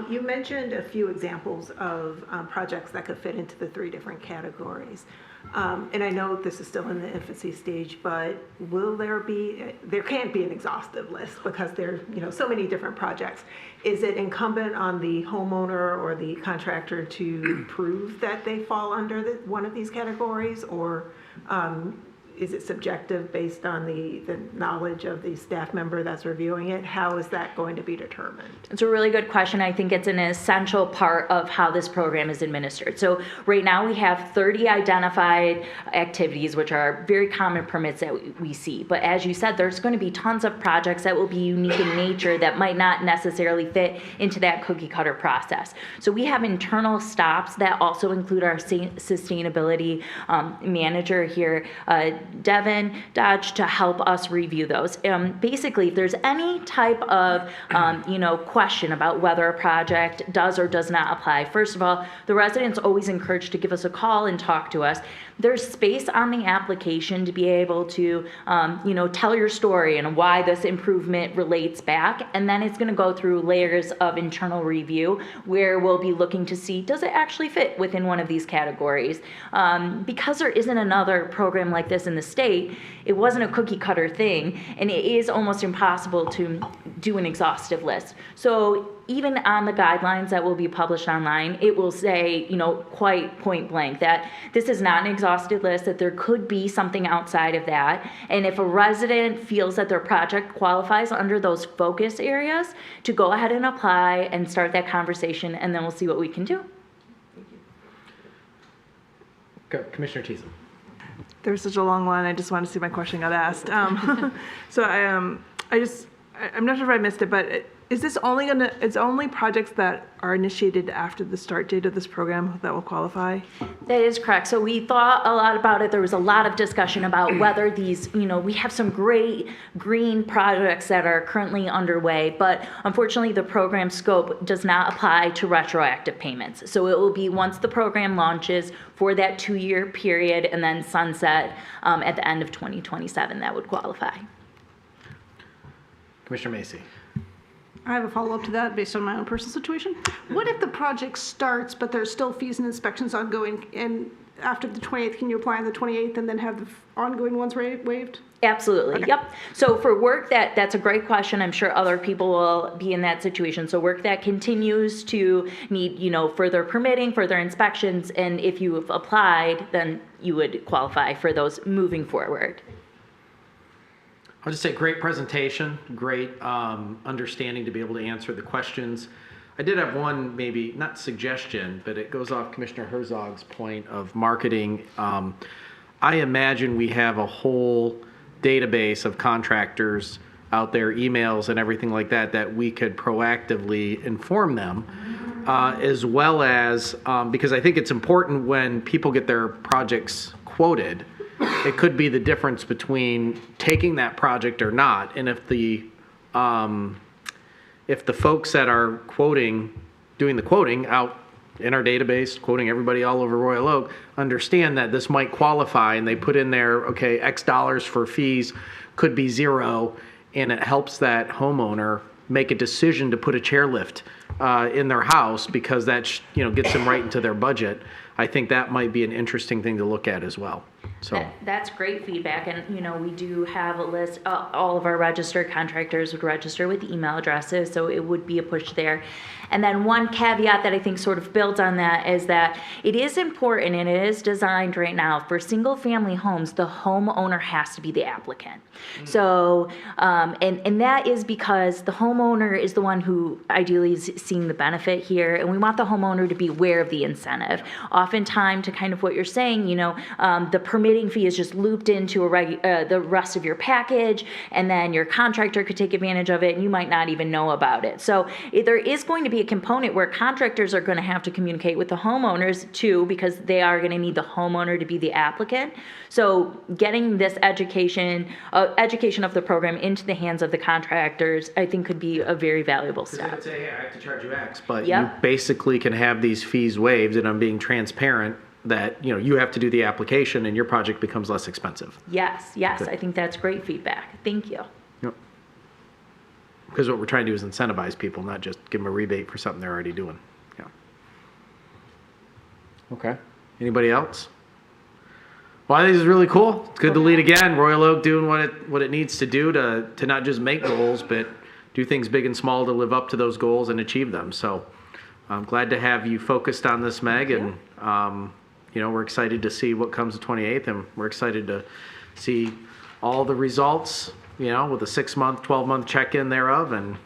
You mentioned a few examples of projects that could fit into the 3 different categories. And I know this is still in the infancy stage, but will there can't be an exhaustive list because there are, so many different projects. Is it incumbent on the homeowner or the contractor to prove that they fall under one of these categories, or is it subjective based on the knowledge of the staff member that's reviewing it? How is that going to be determined? It's a really good question. I think it's an essential part of how this program is administered. So right now we have 30 identified activities, which are very common permits that we see. But as you said, there's going to be tons of projects that will be unique in nature that might not necessarily fit into that cookie cutter process. So we have internal stops that also include our sustainability manager here, Devin Dodge, to help us review those. Basically, if there's any type of question about whether a project does or does not apply, first of all, the residents always encouraged to give us a call and talk to us. There's space on the application to be able to tell your story and why this improvement relates back, and then it's going to go through layers of internal review where we'll be looking to see, does it actually fit within one of these categories? Because there isn't another program like this in the state, it wasn't a cookie cutter thing, and it is almost impossible to do an exhaustive list. So even on the guidelines that will be published online, it will say, quite point blank that this is not an exhaustive list, that there could be something outside of that. And if a resident feels that their project qualifies under those focus areas, to go ahead and apply and start that conversation, and then we'll see what we can do. Commissioner Teason. There's such a long line. I just wanted to see if my question got asked. So I'm not sure if I missed it, but is this it's only projects that are initiated after the start date of this program that will qualify? That is correct. So we thought a lot about it. There was a lot of discussion about whether these, we have some great green projects that are currently underway, but unfortunately the program scope does not apply to retroactive payments. So it will be once the program launches for that 2-year period and then sunset at the end of 2027 that would qualify. Commissioner Macy. I have a follow-up to that based on my own personal situation. What if the project starts, but there's still fees and inspections ongoing, and after the 28th, can you apply on the 28th and then have the ongoing ones waived? Absolutely. Okay. Yep. So for work that's a great question. I'm sure other people will be in that situation. So work that continues to need, further permitting, further inspections, and if you have applied, then you would qualify for those moving forward. I'll just say great presentation, great understanding to be able to answer the questions. I did have one, maybe not suggestion, but it goes off Commissioner Herzog's point of marketing. I imagine we have a whole database of contractors out there, emails and everything like that, that we could proactively inform them, as well as, because I think it's important when people get their projects quoted, it could be the difference between taking that project or not. And if the folks that are doing the quoting out in our database, quoting everybody all over Royal Oak, understand that this might qualify, and they put in there, okay, X dollars for fees could be $0, and it helps that homeowner make a decision to put a chairlift in their house because that gets them right into their budget. I think that might be an interesting thing to look at as well. So that's great feedback, and we do have a list. All of our registered contractors would register with email addresses, so it would be a push there. And then one caveat that I think sort of builds on that is that it is important, and it is designed right now for single-family homes. The homeowner has to be the applicant. So, and that is because the homeowner is the one who ideally is seeing the benefit here, and we want the homeowner to be aware of the incentive. Oftentimes, to kind of what you're saying, the permitting fee is just looped into the rest of your package, and then your contractor could take advantage of it, and you might not even know about it. So there is going to be a component where contractors are going to have to communicate with the homeowners too, because they are going to need the homeowner to be the applicant. So getting this education of the program into the hands of the contractors, I think could be a very valuable step. Because say, hey, I have to charge you X, but Yep. you basically can have these fees waived, and I'm being transparent that you have to do the application and your project becomes less expensive. Yes, Good. I think that's great feedback. Thank you. Yep. Because what we're trying to do is incentivize people, not just give them a rebate for something they're already doing. Yeah. Okay. Anybody else? Well, I think this is really cool. It's good to lead again. Royal Oak doing what it needs to do to not just make goals, but do things big and small to live up to those goals and achieve them. So I'm glad to have you focused on this, Meg, and we're excited to see what comes the 28th, and we're excited to see all the results, with a 6-month, 12-month check-in thereof, and,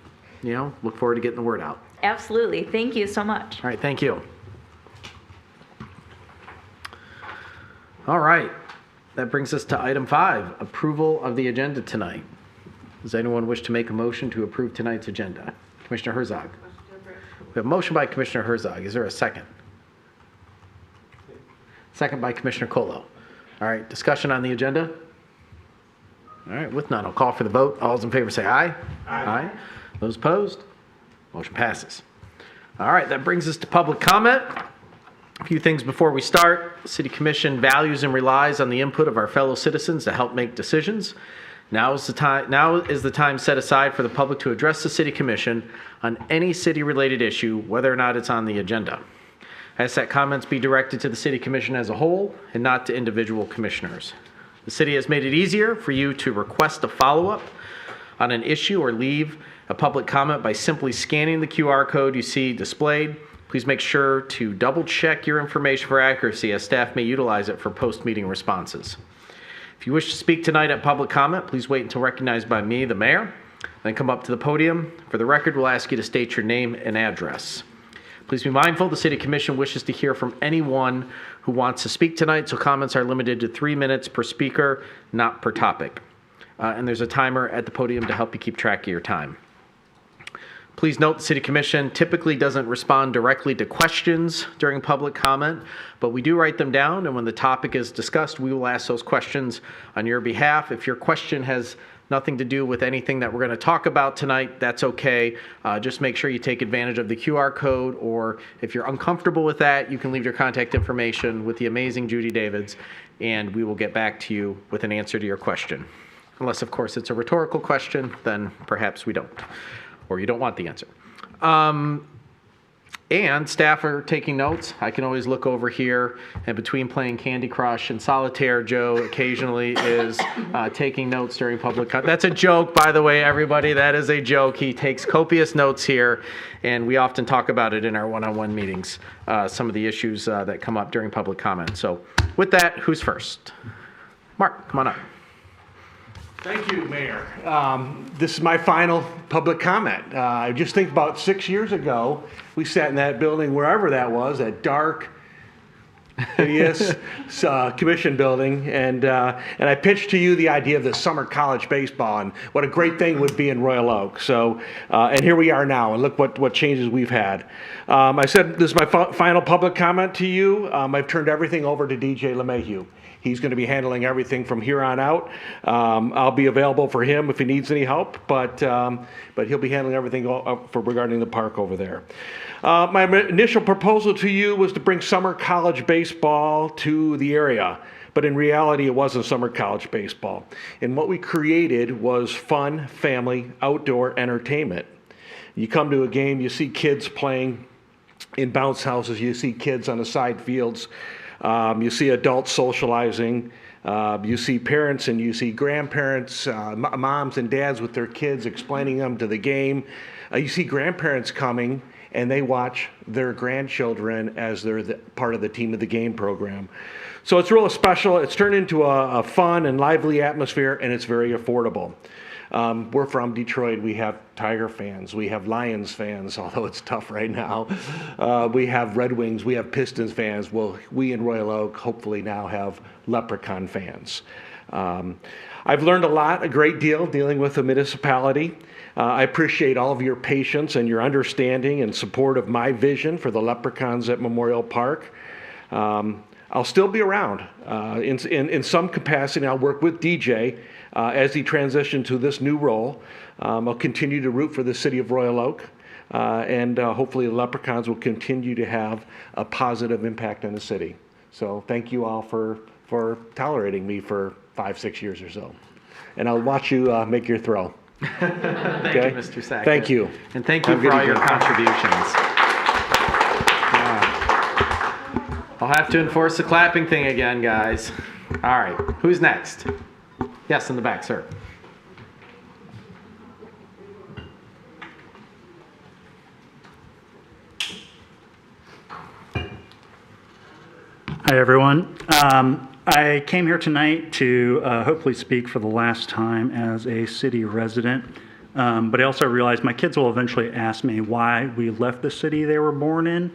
look forward to getting the word out. Absolutely. Thank you so much. All right, thank you. All right, that brings us to item 5, approval of the agenda tonight. Does anyone wish to make a motion to approve tonight's agenda? Commissioner Herzog. We have a motion by Commissioner Herzog. Is there a second? Second by Commissioner Colo. All right, discussion on the agenda? All right, with none, I'll call for the vote. All those in favor say aye. Aye. Those opposed? Motion passes. All right, that brings us to public comment. A few things before we start. The City Commission values and relies on the input of our fellow citizens to help make decisions. Now is the time set aside for the public to address the City Commission on any city-related issue, whether or not it's on the agenda. I ask that comments be directed to the City Commission as a whole and not to individual commissioners. The city has made it easier for you to request a follow-up on an issue or leave a public comment by simply scanning the QR code you see displayed. Please make sure to double-check your information for accuracy, as staff may utilize it for post-meeting responses. If you wish to speak tonight at public comment, please wait until recognized by me, the mayor, then come up to the podium. For the record, we'll ask you to state your name and address. Please be mindful, the City Commission wishes to hear from anyone who wants to speak tonight, so comments are limited to 3 minutes per speaker, not per topic. And there's a timer at the podium to help you keep track of your time. Please note the City Commission typically doesn't respond directly to questions during public comment, but we do write them down, and when the topic is discussed, we will ask those questions on your behalf. If your question has nothing to do with anything that we're going to talk about tonight, that's okay. Just make sure you take advantage of the QR code, or if you're uncomfortable with that, you can leave your contact information with the amazing Judy Davids, and we will get back to you with an answer to your question. Unless, of course, it's a rhetorical question, then perhaps we don't, or you don't want the answer. And staff are taking notes. I can always look over here, and between playing Candy Crush and Solitaire, Joe occasionally is taking notes during public comment. That's a joke, by the way, everybody. That is a joke. He takes copious notes here, and we often talk about it in our one-on-one meetings, some of the issues that come up during public comment. So with that, who's first? Mark, come on up. Thank you, Mayor. This is my final public comment. I just think about 6 years ago, we sat in that building, wherever that was, that dark, hideous commission building, and I pitched to you the idea of the summer college baseball and what a great thing would be in Royal Oak. So, and here we are now, and look what changes we've had. I said this is my final public comment to you. I've turned everything over to DJ LeMahieu. He's going to be handling everything from here on out. I'll be available for him if he needs any help, but he'll be handling everything regarding the park over there. My initial proposal to you was to bring summer college baseball to the area, but in reality, it wasn't summer college baseball. And what we created was fun, family, outdoor entertainment. You come to a game, you see kids playing in bounce houses, you see kids on the side fields. You see adults socializing, you see parents and you see grandparents, moms and dads with their kids explaining them to the game. You see grandparents coming and they watch their grandchildren as they're part of the Team of the Game program. So it's real special. It's turned into a fun and lively atmosphere, and it's very affordable. We're from Detroit. We have Tiger fans. We have Lions fans, although it's tough right now. We have Red Wings. We have Pistons fans. Well, we in Royal Oak hopefully now have Leprechaun fans. I've learned a great deal dealing with the municipality. I appreciate all of your patience and your understanding and support of my vision for the Leprechauns at Memorial Park. I'll still be around. In some capacity, I'll work with DJ as he transitions to this new role. I'll continue to root for the city of Royal Oak, and hopefully the Leprechauns will continue to have a positive impact on the city. So thank you all for tolerating me for 5-6 years or so. And I'll watch you make your throw. Thank Okay. you, Mr. Sackett. Thank you. And thank you Have a for good all your evening. contributions. I'll have to enforce the clapping thing again, guys. All right, who's next? Yes, in the back, sir. Hi, everyone. I came here tonight to hopefully speak for the last time as a city resident, but I also realize my kids will eventually ask me why we left the city they were born in,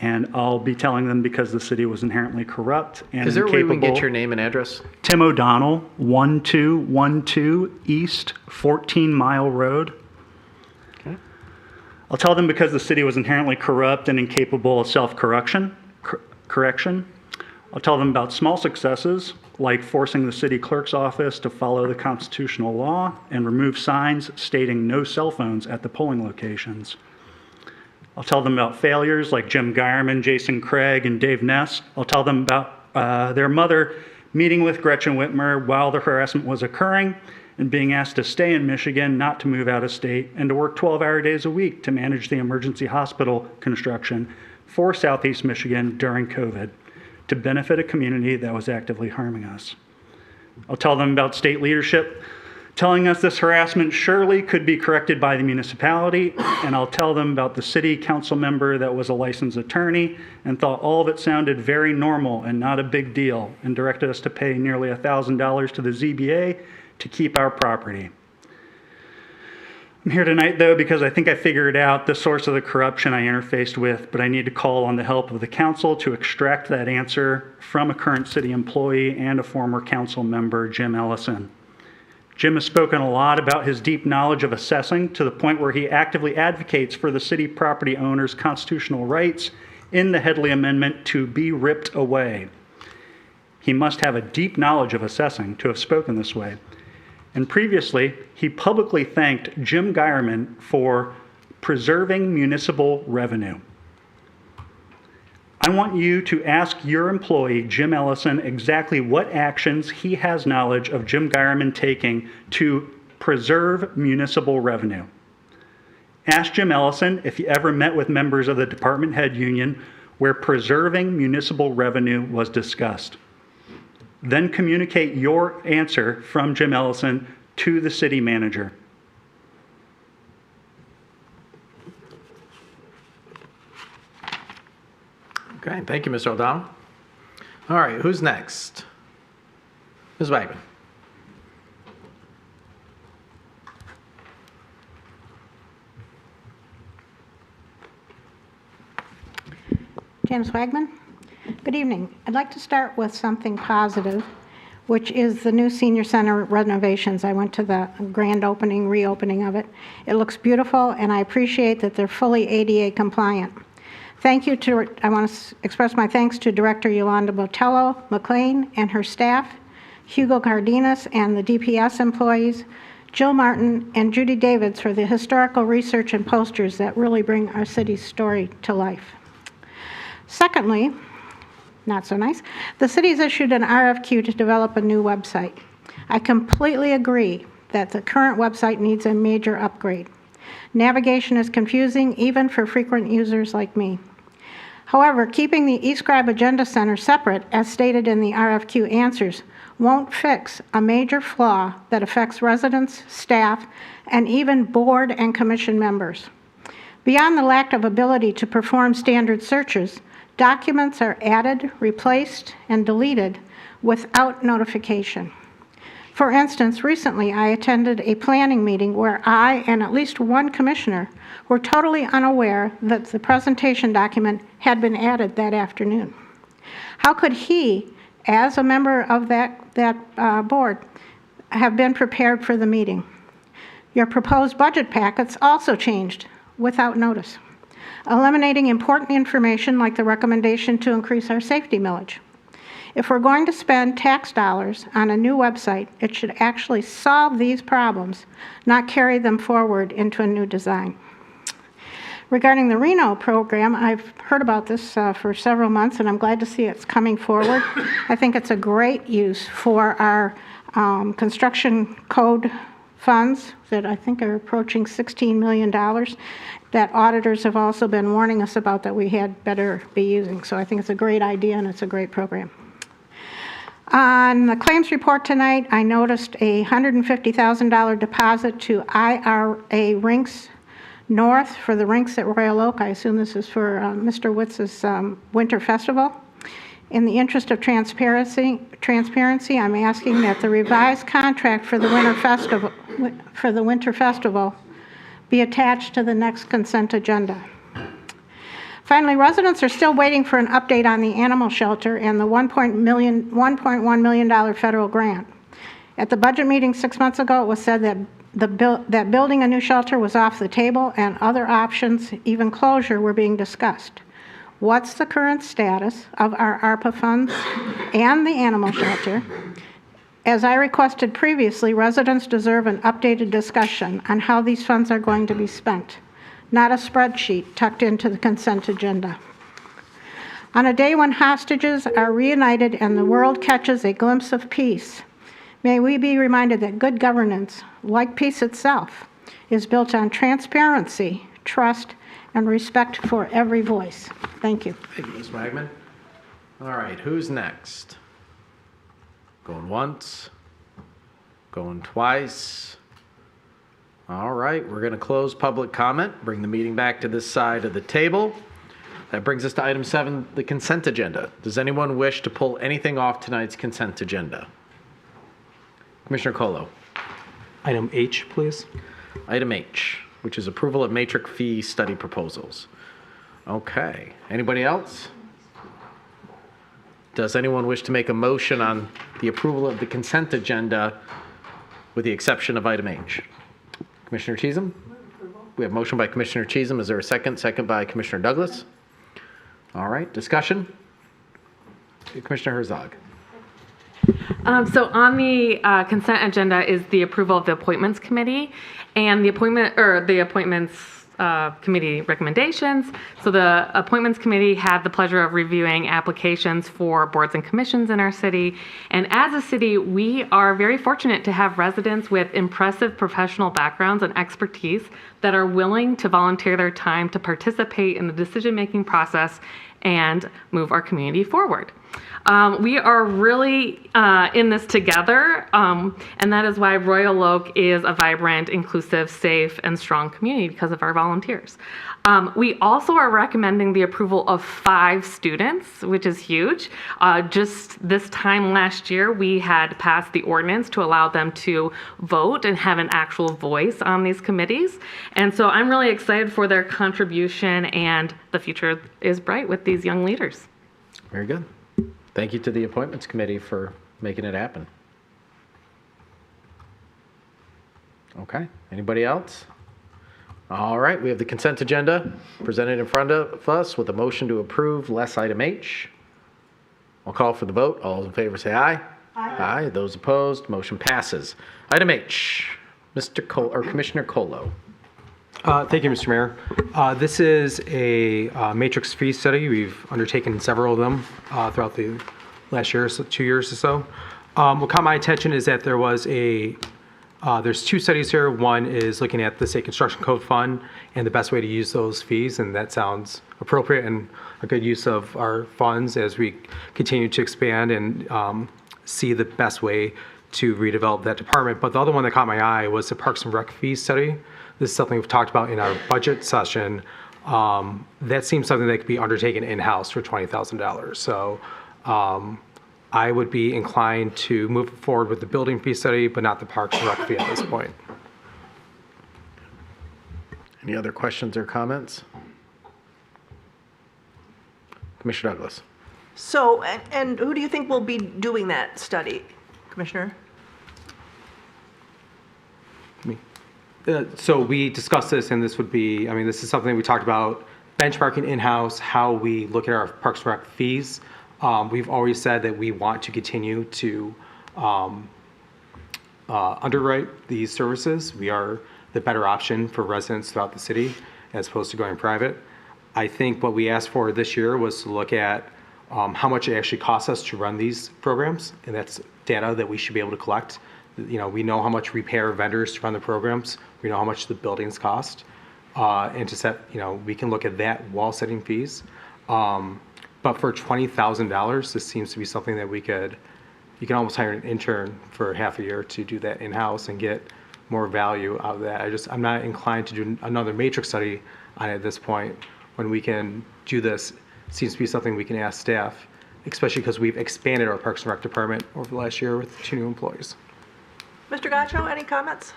and I'll be telling them because the city was inherently corrupt and Is there a way we can get incapable. your name and address? Tim O'Donnell, 1212 East 14 Mile Road. I'll tell them because the city was inherently corrupt and incapable of self-correction. Correction. I'll tell them about small successes, like forcing the city clerk's office to follow the constitutional law and remove signs stating no cell phones at the polling locations. I'll tell them about failures like Jim Geierman, Jason Craig, and Dave Ness. I'll tell them about their mother meeting with Gretchen Whitmer while the harassment was occurring and being asked to stay in Michigan, not to move out of state, and to work 12-hour days a week to manage the emergency hospital construction for Southeast Michigan during COVID to benefit a community that was actively harming us. I'll tell them about state leadership telling us this harassment surely could be corrected by the municipality, and I'll tell them about the city council member that was a licensed attorney and thought all of it sounded very normal and not a big deal and directed us to pay nearly $1,000 to the ZBA to keep our property. I'm here tonight, though, because I think I figured out the source of the corruption I interfaced with, but I need to call on the help of the council to extract that answer from a current city employee and a former council member, Jim Ellison. Jim has spoken a lot about his deep knowledge of assessing to the point where he actively advocates for the city property owners' constitutional rights in the Headley Amendment to be ripped away. He must have a deep knowledge of assessing to have spoken this way. And previously, he publicly thanked Jim Geierman for preserving municipal revenue. I want you to ask your employee, Jim Ellison, exactly what actions he has knowledge of Jim Geierman taking to preserve municipal revenue. Ask Jim Ellison if he ever met with members of the department head union where preserving municipal revenue was discussed. Then communicate your answer from Jim Ellison to the city manager. Okay, thank you, Mr. O'Donnell. All right, who's next? Ms. Wagman. James Wagman. Good evening. I'd like to start with something positive, which is the new senior center renovations. I went to the grand opening, reopening of it. It looks beautiful, and I appreciate that they're fully ADA compliant. Thank you to, I want to express my thanks to Director Yolanda Botello McLean and her staff, Hugo Cardenas and the DPS employees, Jill Martin and Judy Davids for the historical research and posters that really bring our city's story to life. Secondly, not so nice, the city's issued an RFQ to develop a new website. I completely agree that the current website needs a major upgrade. Navigation is confusing even for frequent users like me. However, keeping the eScribe Agenda Center separate, as stated in the RFQ answers, won't fix a major flaw that affects residents, staff, and even board and commission members. Beyond the lack of ability to perform standard searches, documents are added, replaced, and deleted without notification. For instance, recently I attended a planning meeting where I and at least one commissioner were totally unaware that the presentation document had been added that afternoon. How could he, as a member of that board, have been prepared for the meeting? Your proposed budget packets also changed without notice, eliminating important information like the recommendation to increase our safety millage. If we're going to spend tax dollars on a new website, it should actually solve these problems, not carry them forward into a new design. Regarding the Reno program, I've heard about this for several months, and I'm glad to see it's coming forward. I think it's a great use for our construction code funds that I think are approaching $16 million that auditors have also been warning us about that we had better be using. So I think it's a great idea and it's a great program. On the claims report tonight, I noticed a $150,000 deposit to IRA Rinks North for the rinks at Royal Oak. I assume this is for Mr. Witz's Winter Festival. In the interest of transparency, I'm asking that the revised contract for the Winter Festival be attached to the next consent agenda. Finally, residents are still waiting for an update on the animal shelter and the $1.1 million federal grant. At the budget meeting 6 months ago, it was said that that building a new shelter was off the table and other options, even closure, were being discussed. What's the current status of our ARPA funds and the animal shelter? As I requested previously, residents deserve an updated discussion on how these funds are going to be spent, not a spreadsheet tucked into the consent agenda. On a day when hostages are reunited and the world catches a glimpse of peace, may we be reminded that good governance, like peace itself, is built on transparency, trust, and respect for every voice. Thank you. Thank you, Ms. Wagman. All right, who's next? Going once, going twice. All right, we're going to close public comment, bring the meeting back to this side of the table. That brings us to item 7, the consent agenda. Does anyone wish to pull anything off tonight's consent agenda? Commissioner Colo. Item H, please. Item H, which is approval of matrix fee study proposals. Okay, anybody else? Does anyone wish to make a motion on the approval of the consent agenda with the exception of item H? Commissioner Cheatham? We have motion by Commissioner Cheatham. Is there a second? Second by Commissioner Douglas. All right, discussion? Commissioner Herzog. So on the consent agenda is the approval of the appointments committee and the appointments committee recommendations. So the appointments committee had the pleasure of reviewing applications for boards and commissions in our city. And as a city, we are very fortunate to have residents with impressive professional backgrounds and expertise that are willing to volunteer their time to participate in the decision-making process and move our community forward. We are really in this together, and that is why Royal Oak is a vibrant, inclusive, safe, and strong community because of our volunteers. We also are recommending the approval of 5 students, which is huge. Just this time last year, we had passed the ordinance to allow them to vote and have an actual voice on these committees. And so I'm really excited for their contribution, and the future is bright with these young leaders. Very good. Thank you to the appointments committee for making it happen. Okay, anybody else? All right, we have the consent agenda presented in front of us with a motion to approve less item H. I'll call for the vote. All those in favor say aye. Aye. Aye. Those opposed, motion passes. Item H, Commissioner Colo. Thank you, Mr. Mayor. This is a matrix fee study. We've undertaken several of them throughout the last year, 2 years or so. What caught my attention is that there's 2 studies here. One is looking at the State Construction Code Fund and the best way to use those fees, and that sounds appropriate and a good use of our funds as we continue to expand and see the best way to redevelop that department. But the other one that caught my eye was the Parks and Rec fee study. This is something we've talked about in our budget session. That seems something that could be undertaken in-house for $20,000. So I would be inclined to move forward with the building fee study, but not the Parks and Rec fee at this point. Any other questions or comments? Commissioner Douglas. So, and who do you think will be doing that study, Commissioner? So we discussed this, and this would be, this is something we talked about, benchmarking in-house, how we look at our Parks and Rec fees. We've always said that we want to continue to underwrite these services. We are the better option for residents throughout the city as opposed to going private. I think what we asked for this year was to look at how much it actually costs us to run these programs, and that's data that we should be able to collect We know how much we pay our vendors to run the programs. We know how much the buildings cost. And to set, we can look at that while setting fees. But for $20,000, this seems to be something that you can almost hire an intern for half a year to do that in-house and get more value out of that. I'm not inclined to do another matrix study on it at this point. When we can do this, it seems to be something we can ask staff, especially because we've expanded our Parks and Rec department over the last year with 2 new employees. Mr. Gaccio, any comments?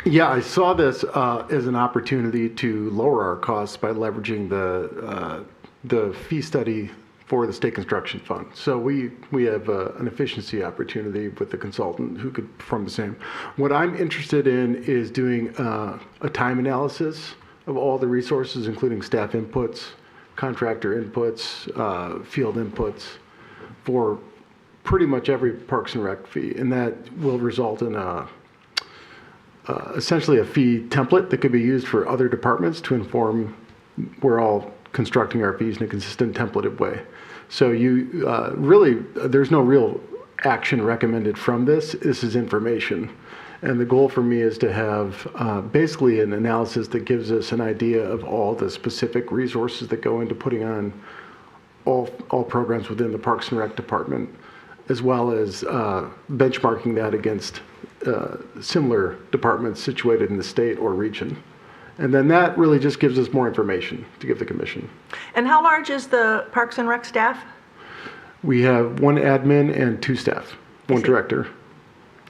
Yeah, I saw this as an opportunity to lower our costs by leveraging the fee study for the state construction fund. So we have an efficiency opportunity with the consultant who could perform the same. What I'm interested in is doing a time analysis of all the resources, including staff inputs, contractor inputs, field inputs, for pretty much every Parks and Rec fee, and that will result in essentially a fee template that could be used for other departments to inform we're all constructing our fees in a consistent templated way. So you really, there's no real action recommended from this. This is information. And the goal for me is to have basically an analysis that gives us an idea of all the specific resources that go into putting on all programs within the Parks and Rec department, as well as benchmarking that against similar departments situated in the state or region. And then that really just gives us more information to give the commission. And how large is the Parks and Rec staff? We have 1 admin and 2 staff, 1 director,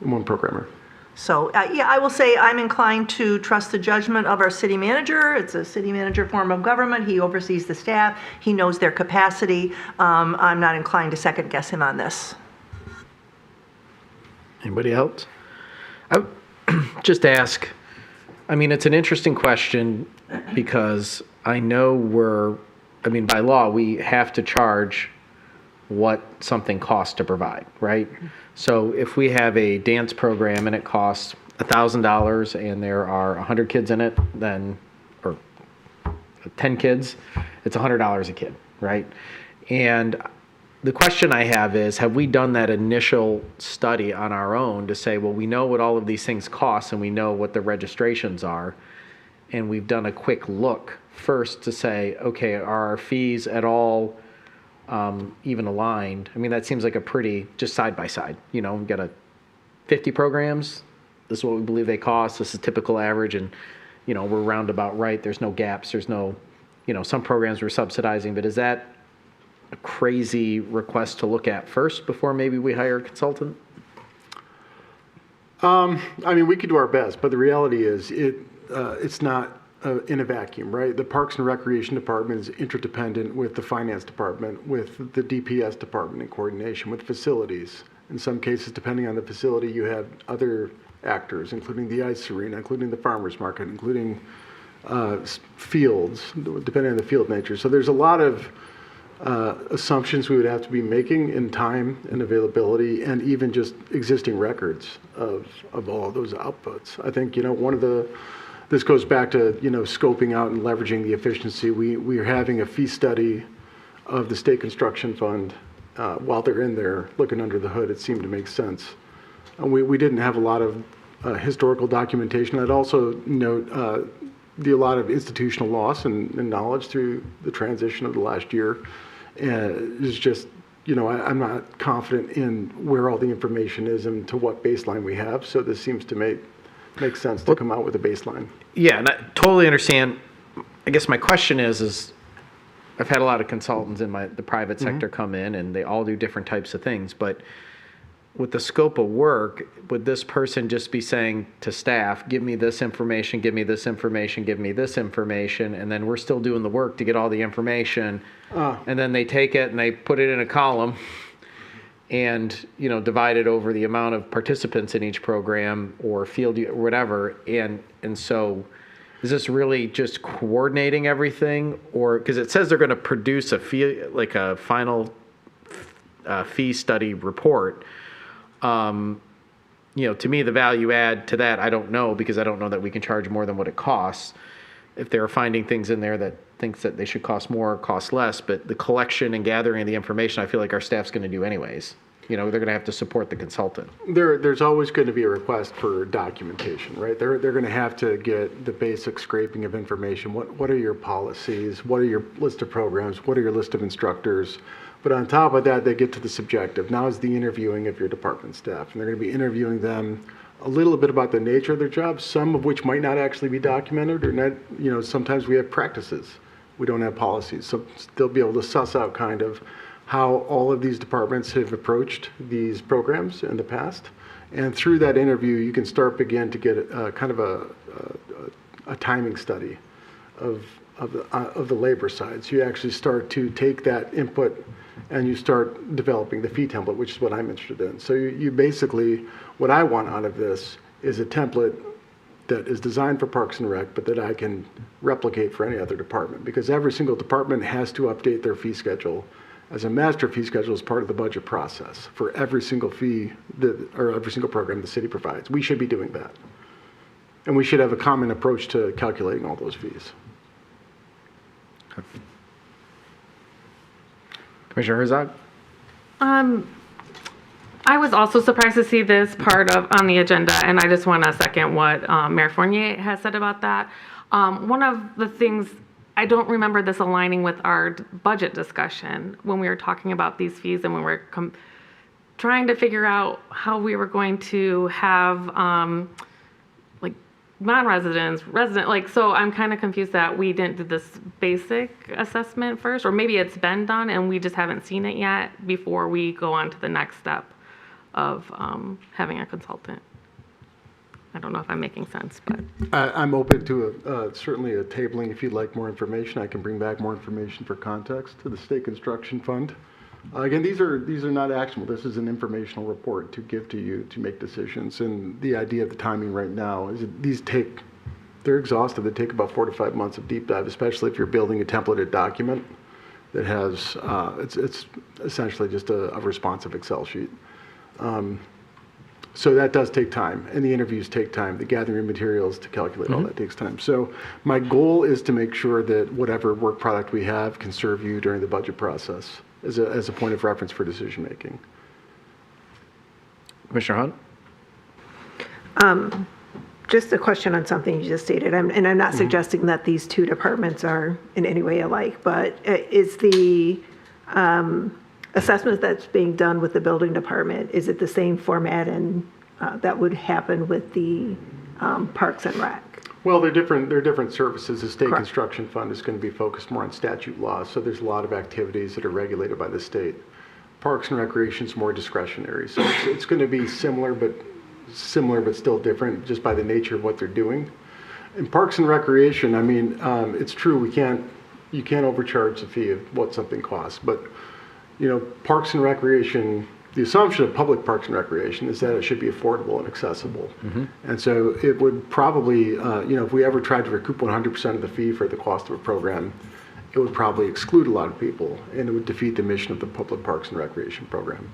and 1 programmer. So, yeah, I will say I'm inclined to trust the judgment of our city manager. It's a city manager form of government. He oversees the staff. He knows their capacity. I'm not inclined to second guess him on this. Anybody else? I would just ask, it's an interesting question because I know by law, we have to charge what something costs to provide, right? So if we have a dance program and it costs $1,000 and there are 100 kids in it, or 10 kids, it's $100 a kid, right? And the question I have is, have we done that initial study on our own to say, well, we know what all of these things cost and we know what the registrations are, and we've done a quick look first to say, okay, are our fees at all even aligned? That seems like a pretty, just side by side, we've got 50 programs, this is what we believe they cost, this is typical average, and, we're roundabout right, there's no gaps, there's no, some programs we're subsidizing, but is that a crazy request to look at first before maybe we hire a consultant? We could do our best, but the reality is it's not in a vacuum, right? The Parks and Recreation Department is interdependent with the Finance Department, with the DPS Department in coordination with facilities. In some cases, depending on the facility, you have other actors, including the ice arena, including the farmers market, including fields, depending on the field nature. So there's a lot of assumptions we would have to be making in time and availability, and even just existing records of all of those outputs. I think, this goes back to, scoping out and leveraging the efficiency. We are having a fee study of the state construction fund while they're in there looking under the hood. It seemed to make sense. And we didn't have a lot of historical documentation. I'd also note a lot of institutional loss and knowledge through the transition of the last year. It's just, I'm not confident in where all the information is and to what baseline we have. So this seems to make sense to come out with a baseline. Yeah, and I totally understand. I guess my question is I've had a lot of consultants in the private sector come in, and they all do different types of things. But with the scope of work, would this person just be saying to staff, give me this information, give me this information, give me this information, and then we're still doing the work to get all the information, and then they take it and they put it in a column and divide it over the amount of participants in each program or field or whatever, and so is this really just coordinating everything? Or because it says they're going to produce a final fee study report. To me, the value add to that, I don't know, because I don't know that we can charge more than what it costs. If they're finding things in there that thinks that they should cost more or cost less, but the collection and gathering of the information, I feel like our staff's going to do anyways. they're going to have to support the consultant. There's always going to be a request for documentation, right? They're going to have to get the basic scraping of information. What are your policies? What are your list of programs? What are your list of instructors? But on top of that, they get to the subjective. Now is the interviewing of your department staff. And they're going to be interviewing them a little bit about the nature of their jobs, some of which might not actually be documented or not, sometimes we have practices. We don't have policies. So they'll be able to suss out kind of how all of these departments have approached these programs in the past. And through that interview, you can begin to get kind of a timing study of the labor side. So you actually start to take that input and you start developing the fee template, which is what I'm interested in. So you basically, what I want out of this is a template that is designed for Parks and Rec, but that I can replicate for any other department, because every single department has to update their fee schedule as a master fee schedule as part of the budget process for every single fee or every single program the city provides. We should be doing that. And we should have a common approach to calculating all those fees. Commissioner Herzog? I was also surprised to see this part on the agenda, and I just want to second what Mayor Fournier has said about that. One of the things, I don't remember this aligning with our budget discussion when we were talking about these fees and when we were trying to figure out how we were going to have like non-residents, so I'm kind of confused that we didn't do this basic assessment first, or maybe it's been done and we just haven't seen it yet before we go on to the next step of having a consultant. I don't know if I'm making sense, but. I'm open to certainly a tabling. If you'd like more information, I can bring back more information for context to the State Construction Fund. Again, these are not actionable. This is an informational report to give to you to make decisions. And the idea of the timing right now is that they're exhaustive. They take about 4 to 5 months of deep dive, especially if you're building a templated document that has, it's essentially just a responsive Excel sheet. So that does take time, and the interviews take time. The gathering materials to calculate all that takes time. So my goal is to make sure that whatever work product we have can serve you during the budget process as a point of reference for decision making. Commissioner Hunt? Just a question on something you just stated, and I'm not suggesting that these two departments are in any way alike, but is the assessment that's being done with the building department, is it the same format and that would happen with the Parks and Rec? Well, they're different services. The State Construction Fund is going to be focused more on statute law, so there's a lot of activities that are regulated by the state. Parks and Recreation is more discretionary, so it's going to be similar but still different just by the nature of what they're doing. In Parks and Recreation, I mean, it's true you can't overcharge the fee of what something costs, but Parks and Recreation, the assumption of public Parks and Recreation is that it should be affordable and accessible. And so it would probably, if we ever tried to recoup 100% of the fee for the cost of a program, it would probably exclude a lot of people, and it would defeat the mission of the public Parks and Recreation program.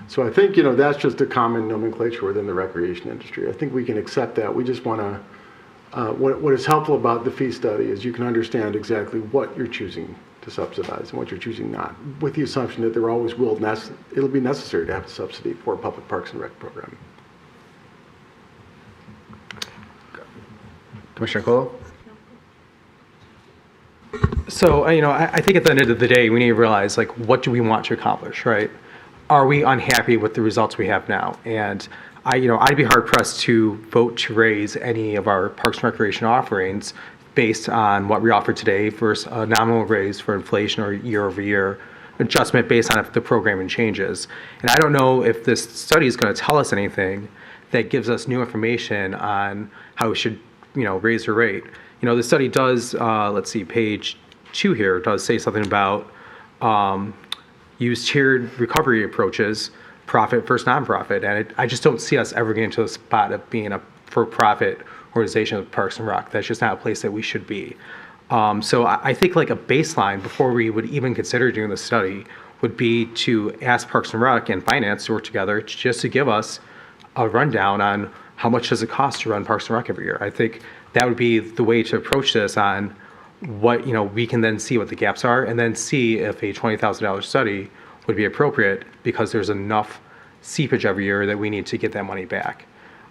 So I think, that's just a common nomenclature within the recreation industry. I think we can accept that. We just want to, what is helpful about the fee study is you can understand exactly what you're choosing to subsidize and what you're choosing not, with the assumption that there always it'll be necessary to have a subsidy for a public Parks and Rec program. Commissioner Colo? So, I think at the end of the day, we need to realize, what do we want to accomplish, right? Are we unhappy with the results we have now? And I'd be hard pressed to vote to raise any of our Parks and Recreation offerings based on what we offer today versus a nominal raise for inflation or year-over-year adjustment based on if the programming changes. And I don't know if this study is going to tell us anything that gives us new information on how we should, raise the rate. The study does, let's see, page 2 here, does say something about use tiered recovery approaches, profit versus nonprofit. And I just don't see us ever getting to the spot of being a for-profit organization of Parks and Rec. That's just not a place that we should be. So I think a baseline before we would even consider doing the study would be to ask Parks and Rec and Finance to work together just to give us a rundown on how much does it cost to run Parks and Rec every year. I think that would be the way to approach this on what, we can then see what the gaps are and then see if a $20,000 study would be appropriate because there's enough seepage every year that we need to get that money back.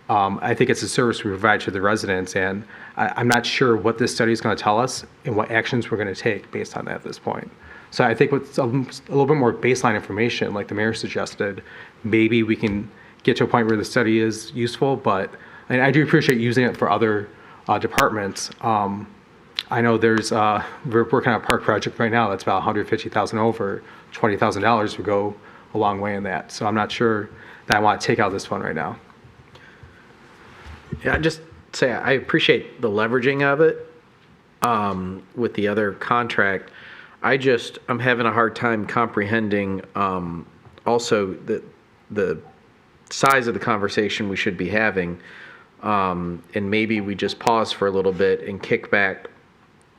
I think it's a service we provide to the residents, and I'm not sure what this study is going to tell us and what actions we're going to take based on that at this point. So I think with a little bit more baseline information, like the mayor suggested, maybe we can get to a point where the study is useful, but and I do appreciate using it for other departments. I know we're working on a park project right now that's about $150,000 over. $20,000 would go a long way in that. So I'm not sure that I want to take out this fund right now. Yeah, I just say I appreciate the leveraging of it with the other contract. I'm having a hard time comprehending also the size of the conversation we should be having, and maybe we just pause for a little bit and kick back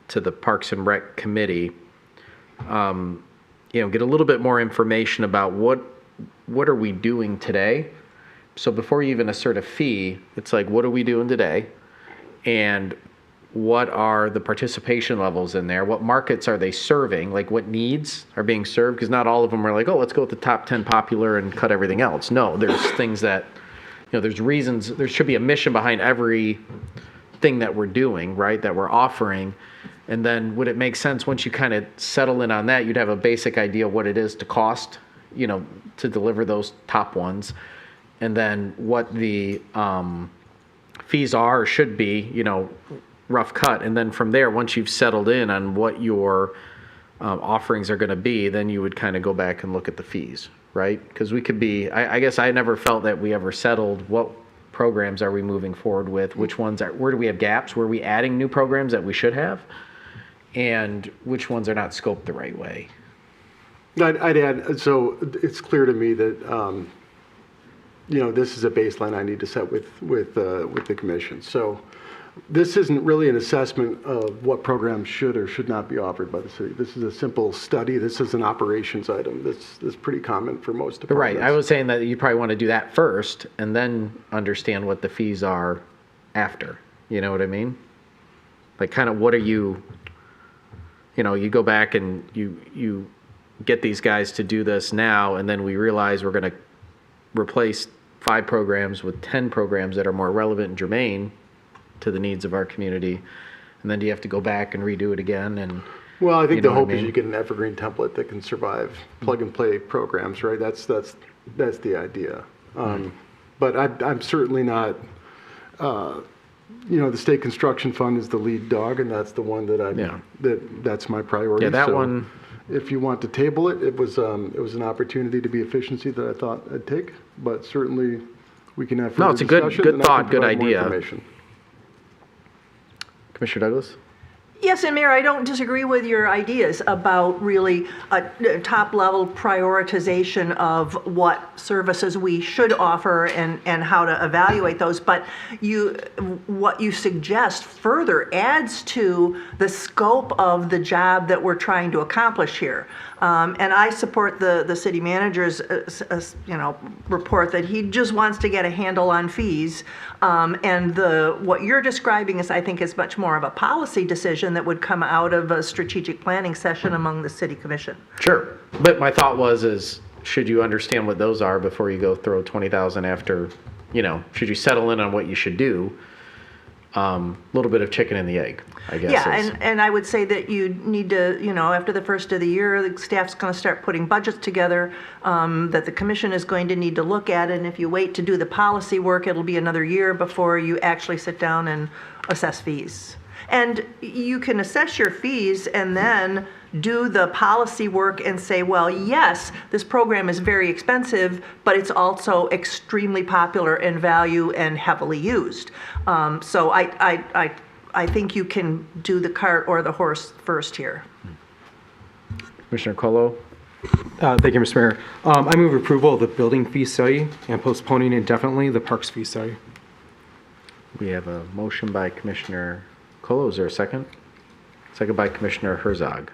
to the Parks and Rec committee. Get a little bit more information about what are we doing today. So before you even assert a fee, it's like, what are we doing today? And what are the participation levels in there? What markets are they serving? Like, what needs are being served? Because not all of them are like, oh, let's go with the top 10 popular and cut everything else. No, there's things that, there's reasons, there should be a mission behind every thing that we're doing, right, that we're offering. And then would it make sense once you kind of settle in on that, you'd have a basic idea of what it is to cost, to deliver those top ones. And then what the fees are or should be, rough cut. And then from there, once you've settled in on what your offerings are going to be, then you would kind of go back and look at the fees, right? Because we could be, I guess I never felt that we ever settled what programs are we moving forward with, which ones where do we have gaps, where are we adding new programs that we should have, and which ones are not scoped the right way. I'd add, so it's clear to me that, this is a baseline I need to set with the commission. So this isn't really an assessment of what programs should or should not be offered by the city. This is a simple study. This is an operations item. That's pretty common for most departments. Right. I was saying that you probably want to do that first and then understand what the fees are after. You know what I mean? Like, kind of what are you go back and you get these guys to do this now, and then we realize we're going to replace 5 programs with 10 programs that are more relevant and germane to the needs of our community. And then do you have to go back and redo it again? And well, I think the hope is you get an evergreen template that can survive plug and play programs, right? That's the idea. But I'm certainly not, the state construction fund is the lead dog, and that's the one that that's my priority. Yeah, that so one. If you want to table it, it was an opportunity to be efficiency that I thought I'd take, but certainly we can have further No, it's a good discussion, thought, good and I can provide more idea. information. Commissioner Douglas? Yes, and Mayor, I don't disagree with your ideas about really a top-level prioritization of what services we should offer and how to evaluate those. But what you suggest further adds to the scope of the job that we're trying to accomplish here. And I support the city manager's, report that he just wants to get a handle on fees. And what you're describing is, I think, is much more of a policy decision that would come out of a strategic planning session among the city commission. Sure. But my thought is should you understand what those are before you go throw 20,000 after, should you settle in on what you should do? A little bit of chicken and the egg, I guess. Yeah, and I would say that you need to, after the first of the year, the staff's going to start putting budgets together that the commission is going to need to look at. And if you wait to do the policy work, it'll be another year before you actually sit down and assess fees. And you can assess your fees and then do the policy work and say, well, yes, this program is very expensive, but it's also extremely popular in value and heavily used. So I think you can do the cart or the horse first here. Commissioner Colo? Thank you, Mr. Mayor. I move approval of the building fee study and postponing indefinitely the parks fee study. We have a motion by Commissioner Colo. Is there a second? Second by Commissioner Herzog.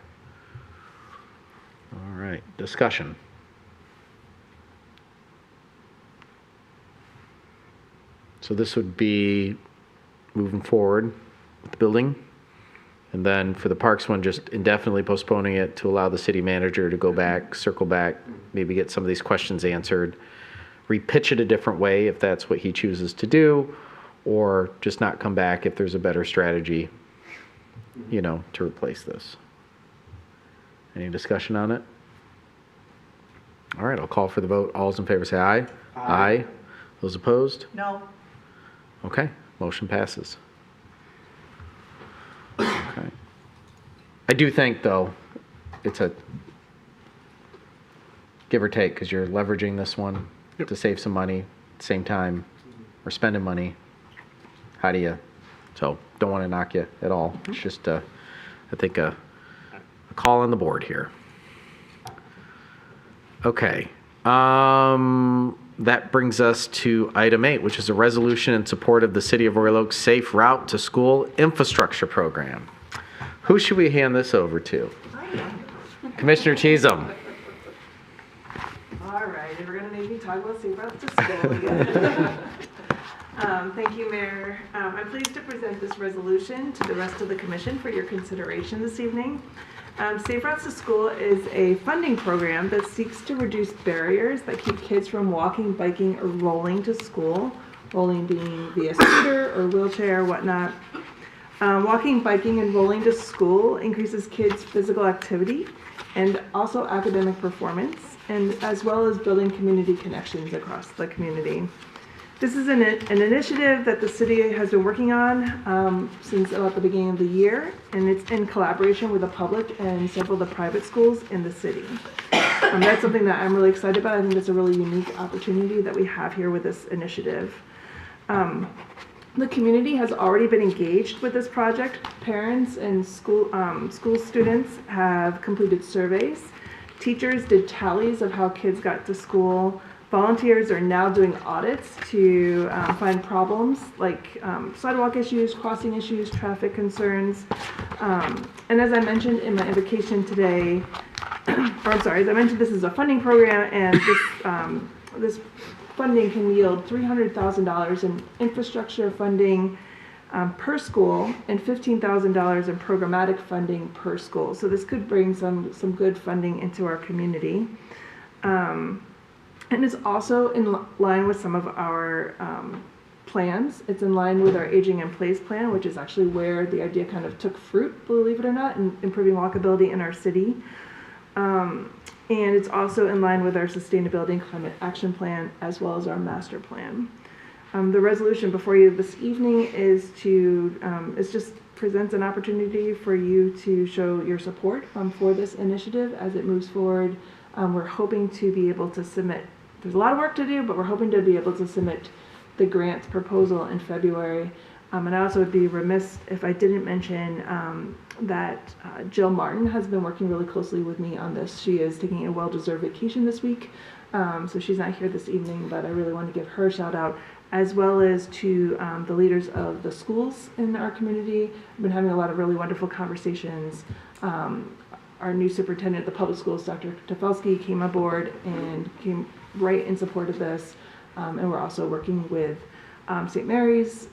All right, discussion. So this would be moving forward with the building, and then for the parks one, just indefinitely postponing it to allow the city manager to go back, circle back, maybe get some of these questions answered, repitch it a different way if that's what he chooses to do, or just not come back if there's a better strategy, to replace this. Any discussion on it? All right, I'll call for the vote. All those in favor say aye. Aye. Those opposed? No. Okay, motion passes. Okay. I do think, though, it's a give or take, because you're leveraging this one to save some money. At the same time, we're spending money. How do you? So don't want to knock you at all. It's just, I think, a call on the board here. Okay. That brings us to item 8, which is a resolution in support of the City of Royal Oak's Safe Route to School Infrastructure Program. Who should we hand this over to? Commissioner Cheatham. All right, if we're going to make me talk about Safe Routes to School again. Thank you, Mayor. I'm pleased to present this resolution to the rest of the commission for your consideration this evening. Safe Routes to School is a funding program that seeks to reduce barriers that keep kids from walking, biking, or rolling to school, rolling being via scooter or wheelchair or whatnot. Walking, biking, and rolling to school increases kids' physical activity and also academic performance, and as well as building community connections across the community. This is an initiative that the city has been working on since about the beginning of the year, and it's in collaboration with the public and several of the private schools in the city. That's something that I'm really excited about. I think it's a really unique opportunity that we have here with this initiative. The community has already been engaged with this project. Parents and school students have completed surveys. Teachers did tallies of how kids got to school. Volunteers are now doing audits to find problems like sidewalk issues, crossing issues, traffic concerns. And as I mentioned in my invocation today, as I mentioned, this is a funding program, and this funding can yield $300,000 in infrastructure funding per school and $15,000 in programmatic funding per school. So this could bring some good funding into our community. And it's also in line with some of our plans. It's in line with our Aging in Place plan, which is actually where the idea kind of took fruit, believe it or not, in improving walkability in our city. And it's also in line with our Sustainability and Climate Action Plan, as well as our Master Plan. The resolution before you this evening is just presents an opportunity for you to show your support for this initiative as it moves forward. We're hoping to be able to submit. There's a lot of work to do, but we're hoping to be able to submit the grant proposal in February. And I also would be remiss if I didn't mention that Jill Martin has been working really closely with me on this. She is taking a well-deserved vacation this week, so she's not here this evening, but I really want to give her a shout out, as well as to the leaders of the schools in our community. I've been having a lot of really wonderful conversations. Our new superintendent of the public schools, Dr. Tefelsky, came aboard and came right in support of this. And we're also working with St. Mary's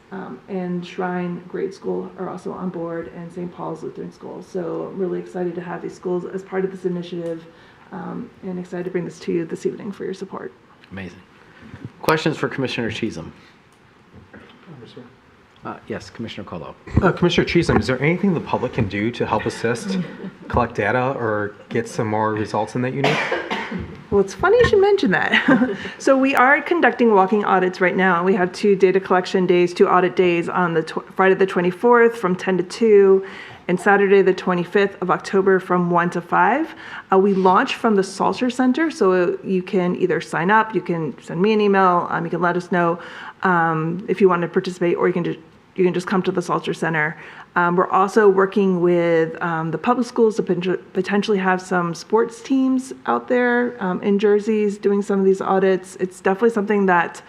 and Shrine Grade School are also on board, and St. Paul's Lutheran School. So I'm really excited to have these schools as part of this initiative, and excited to bring this to you this evening for your support. Amazing. Questions for Commissioner Cheatham? Yes, Commissioner Colo. Commissioner Cheatham, is there anything the public can do to help assist, collect data, or get some more results in that you need? Well, it's funny you should mention that. So we are conducting walking audits right now. We have 2 data collection days, 2 audit days on the Friday the 24th from 10 to 2 and Saturday the 25th of October from 1 to 5. We launch from the Salter Center, so you can either sign up, you can send me an email, you can let us know if you want to participate, or you can just come to the Salter Center. We're also working with the public schools to potentially have some sports teams out there in jerseys doing some of these audits. It's definitely something that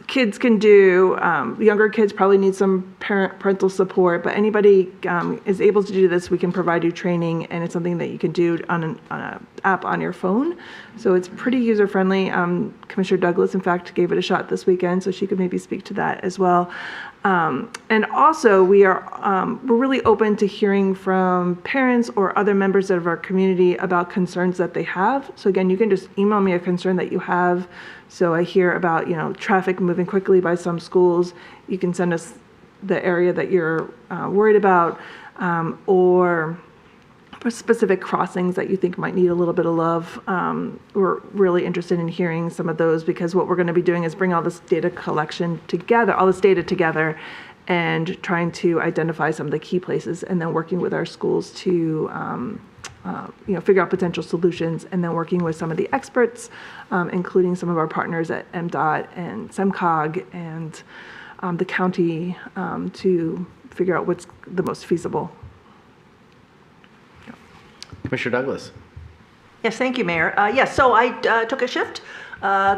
kids can do. Younger kids probably need some parental support, but anybody is able to do this. We can provide you training, and it's something that you can do on an app on your phone. So it's pretty user-friendly. Commissioner Douglas, in fact, gave it a shot this weekend, so she could maybe speak to that as well. And also, we're really open to hearing from parents or other members of our community about concerns that they have. So again, you can just email me a concern that you have. So I hear about, traffic moving quickly by some schools. You can send us the area that you're worried about, or specific crossings that you think might need a little bit of love. We're really interested in hearing some of those, because what we're going to be doing is bring all this data together, and trying to identify some of the key places, and then working with our schools to figure out potential solutions, and then working with some of the experts, including some of our partners at MDOT and SEMCOG and the county, to figure out what's the most feasible. Commissioner Douglas. Yes, thank you, Mayor. Yes, so I took a shift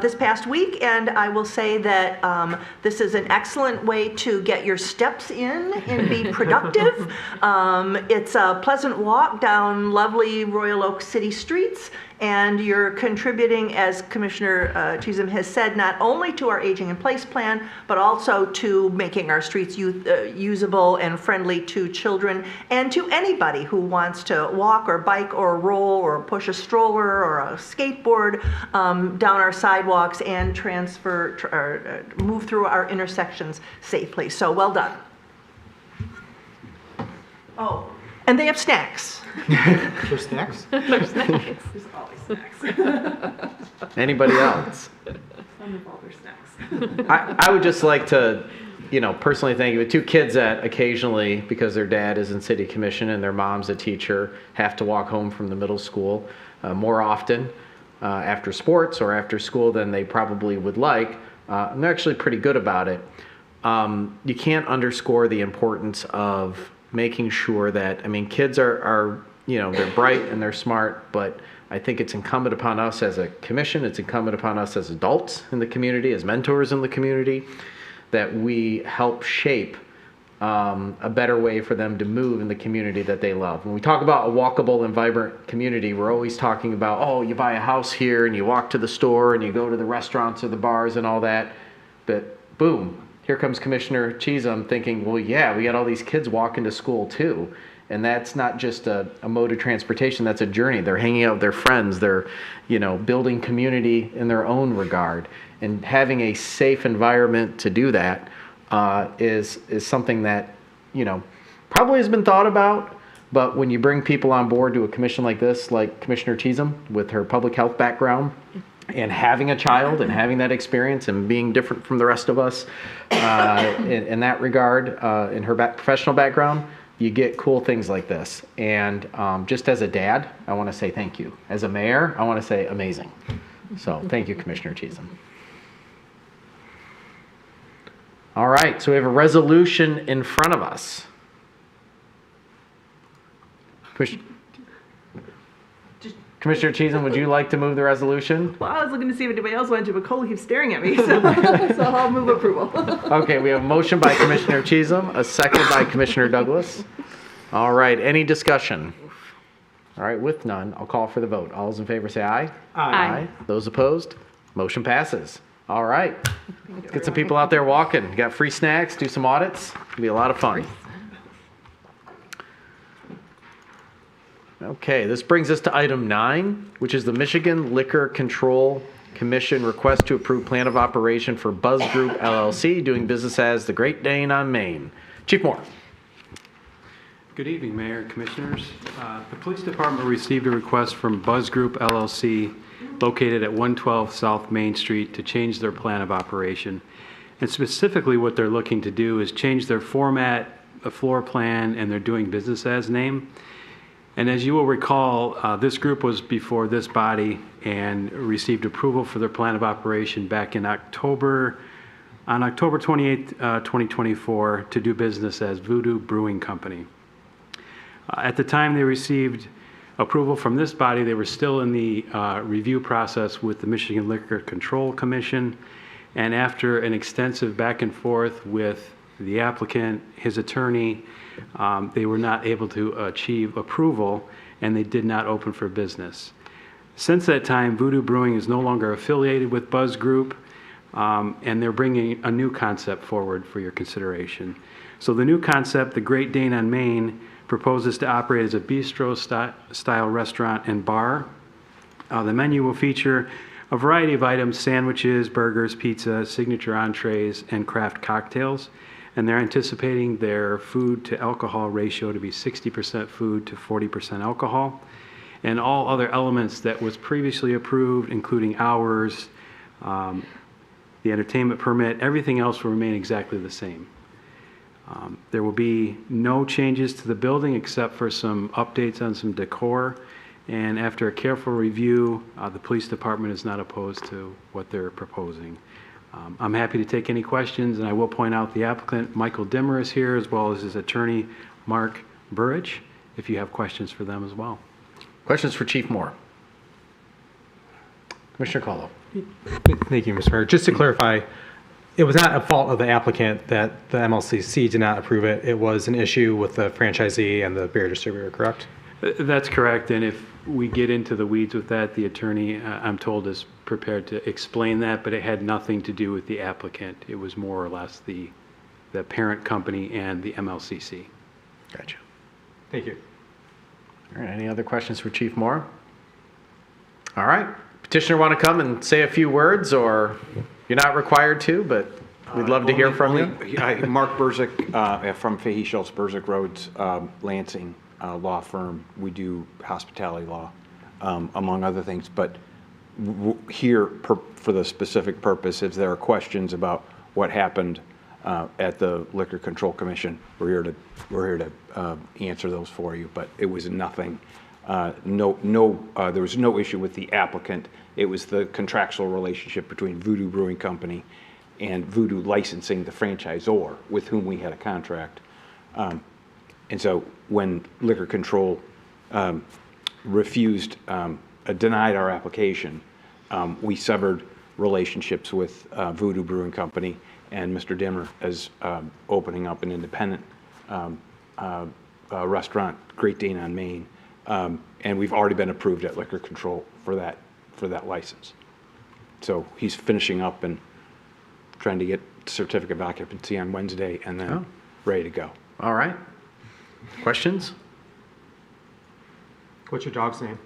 this past week, and I will say that this is an excellent way to get your steps in and be productive. It's a pleasant walk down lovely Royal Oak City streets, and you're contributing, as Commissioner Chisholm has said, not only to our aging in place plan, but also to making our streets usable and friendly to children and to anybody who wants to walk or bike or roll or push a stroller or a skateboard down our sidewalks and move through our intersections safely. So well done. Oh, and they have snacks. There's snacks? There's snacks. There's always snacks. Anybody else? Some of all their snacks. I would just like to, personally thank you. With 2 kids that occasionally, because their dad is in city commission and their mom's a teacher, have to walk home from the middle school more often after sports or after school than they probably would like. And they're actually pretty good about it. You can't underscore the importance of making sure that, kids are they're bright and they're smart, but I think it's incumbent upon us as a commission, it's incumbent upon us as adults in the community, as mentors in the community, that we help shape a better way for them to move in the community that they love. When we talk about a walkable and vibrant community, we're always talking about, oh, you buy a house here and you walk to the store and you go to the restaurants or the bars and all that, but boom, here comes Commissioner Chisholm thinking, well, yeah, we got all these kids walking to school too. And that's not just a mode of transportation, that's a journey. They're hanging out with their friends. They're, building community in their own regard. And having a safe environment to do that is something that, probably has been thought about. But when you bring people on board to a commission like this, like Commissioner Chisholm with her public health background, and having a child and having that experience and being different from the rest of us in that regard, in her professional background, you get cool things like this. And just as a dad, I want to say thank you. As a mayor, I want to say amazing. So thank you, Commissioner Chisholm. All right, so we have a resolution in front of us. Commissioner Chisholm, would you like to move the resolution? Well, I was looking to see if anybody else wanted to, but Cole keeps staring at me, so I'll move approval. Okay, we have a motion by Commissioner Chisholm, a second by Commissioner Douglas. All right, any discussion? All right, with none, I'll call for the vote. All those in favor say aye. Aye. Those opposed? Motion passes. All right, let's get some people out there walking. You got free snacks, do some audits. It'll be a lot of fun. Okay, this brings us to item 9, which is the Michigan Liquor Control Commission request to approve plan of operation for Buzz Group LLC, doing business as the Great Dane on Main. Chief Moore. Good evening, Mayor and Commissioners. The Police Department received a request from Buzz Group LLC, located at 112 South Main Street, to change their plan of operation. And specifically what they're looking to do is change their format, a floor plan, and their doing business as name. And as you will recall, this group was before this body and received approval for their plan of operation back in October 28th, 2024, to do business as Voodoo Brewing Company. At the time they received approval from this body, they were still in the review process with the Michigan Liquor Control Commission. And after an extensive back and forth with the applicant, his attorney, they were not able to achieve approval, and they did not open for business. Since that time, Voodoo Brewing is no longer affiliated with Buzz Group. and they're bringing a new concept forward for your consideration. So the new concept, the Great Dane on Main, proposes to operate as a bistro-style restaurant and bar. The menu will feature a variety of items: sandwiches, burgers, pizza, signature entrees, and craft cocktails. And they're anticipating their food to alcohol ratio to be 60% food to 40% alcohol. And all other elements that was previously approved, including hours, the entertainment permit, everything else will remain exactly the same. There will be no changes to the building except for some updates on some decor. And after a careful review, the police department is not opposed to what they're proposing. I'm happy to take any questions, and I will point out the applicant, Michael Dimmer, is here, as well as his attorney, Mark Burrich, if you have questions for them as well. Questions for Chief Moore? Commissioner Colo. Thank you, Mr. Mayor. Just to clarify, it was not a fault of the applicant that the MLCC did not approve it. It was an issue with the franchisee and the beer distributor, correct? That's correct, and if we get into the weeds with that, the attorney, I'm told, is prepared to explain that, but it had nothing to do with the applicant. It was more or less the parent company and the MLCC. Gotcha. Thank you. All right, any other questions for Chief Moore? All right, petitioner want to come and say a few words, or you're not required to, but we'd love to hear from you. Mark Burzik from Fahey Schultz, Burzik Roads, Lansing law firm. We do hospitality law, among other things. But here, for the specific purpose, if there are questions about what happened at the Liquor Control Commission, we're here to answer those for you. But it was nothing. There was no issue with the applicant. It was the contractual relationship between Voodoo Brewing Company and Voodoo Licensing, the franchisor, with whom we had a contract. And so when Liquor Control denied our application, we severed relationships with Voodoo Brewing Company, and Mr. Dimmer is opening up an independent restaurant, Great Dane on Main, and we've already been approved at Liquor Control for that license. So he's finishing up and trying to get certificate of occupancy on Wednesday, and then ready to go. All right. Questions? What's your dog's name?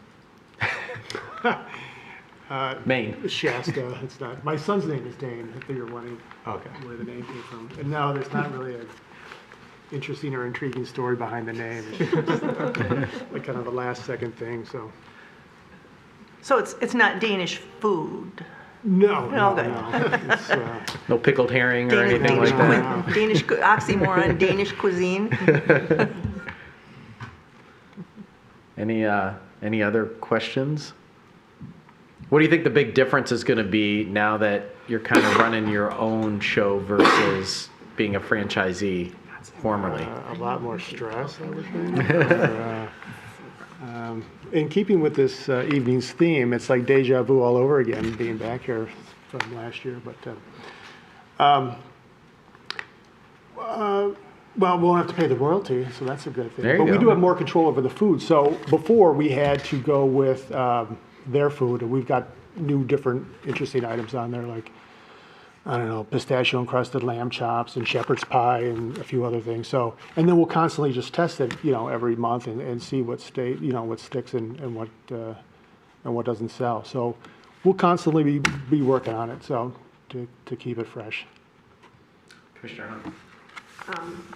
Maine. Shasta. It's not. My son's name is Dane. If you're wondering where the name came from. And no, there's not really a interesting or intriguing story behind the name. It's just like kind of a last second thing. So it's not Danish food. No. Okay. No. It's, No pickled herring or anything like that? Danish oxymoron, Danish cuisine. Any other questions? What do you think the big difference is going to be now that you're kind of running your own show versus being a franchisee formerly? a lot more stress, I would think. In keeping with this evening's theme, it's like deja vu all over again, being back here from last year. But well, we'll have to pay the royalty, so that's a good thing. There you But we go. do have more control over the food. So before we had to go with their food, and we've got new, different, interesting items on there, like I don't know, pistachio encrusted lamb chops and shepherd's pie and a few other things. So, and then we'll constantly just test it, every month and see what what sticks and what doesn't sell. So we'll constantly be working on it. So to keep it fresh. Commissioner Hunt.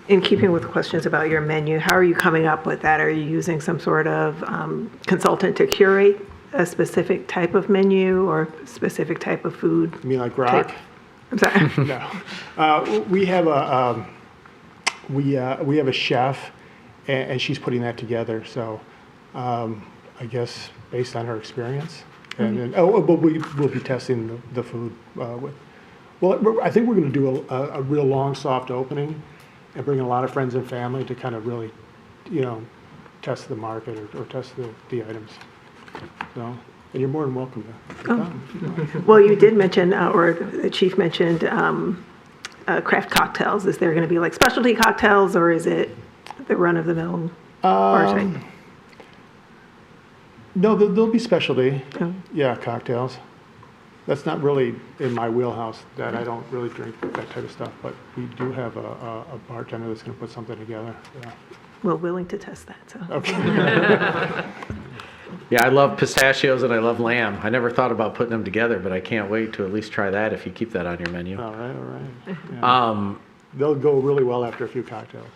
In keeping with questions about your menu, how are you coming up with that? Are you using some sort of consultant to curate a specific type of menu or specific type of food? You mean like WROK? I'm sorry. No, we have a chef, and she's putting that together. So, I guess based on her experience, and then, but we'll be testing the food with. Well, I think we're going to do a real long soft opening, and bring a lot of friends and family to kind of really, test the market or test the items. So. And you're more than welcome to come. Well, you did mention, or the chief mentioned, craft cocktails. Is there going to be like specialty cocktails, or is it the run-of-the-mill bar type? No, there'll be specialty. Yeah, cocktails. That's not really in my wheelhouse, that I don't really drink that type of stuff, but we do have a bartender that's gonna put something together, yeah. Well, willing to test that, so. Okay. Yeah, I love pistachios and I love lamb. I never thought about putting them together, but I can't wait to at least try that if you keep that on your menu. All right. Yeah. They'll go really well after a few cocktails.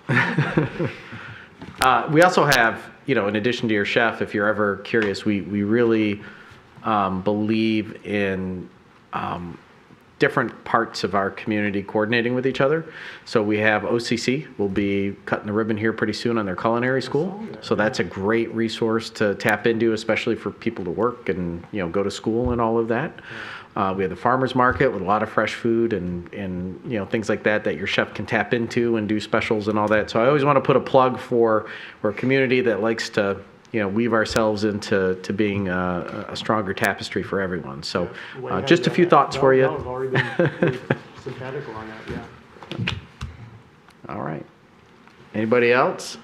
We also have, in addition to your chef, if you're ever curious, we really believe in different parts of our community coordinating with each other. So we have OCC will be cutting the ribbon here pretty soon on their culinary school. So that's a great resource to tap into, especially for people to work and go to school and all of that. We have the farmers market with a lot of fresh food and things like that your chef can tap into and do specials and all that. So I always want to put a plug for a community that likes to weave ourselves into being a stronger tapestry for everyone. So just a few thoughts for you. No, I've already been sympathetical on that, yeah. All right. Anybody else?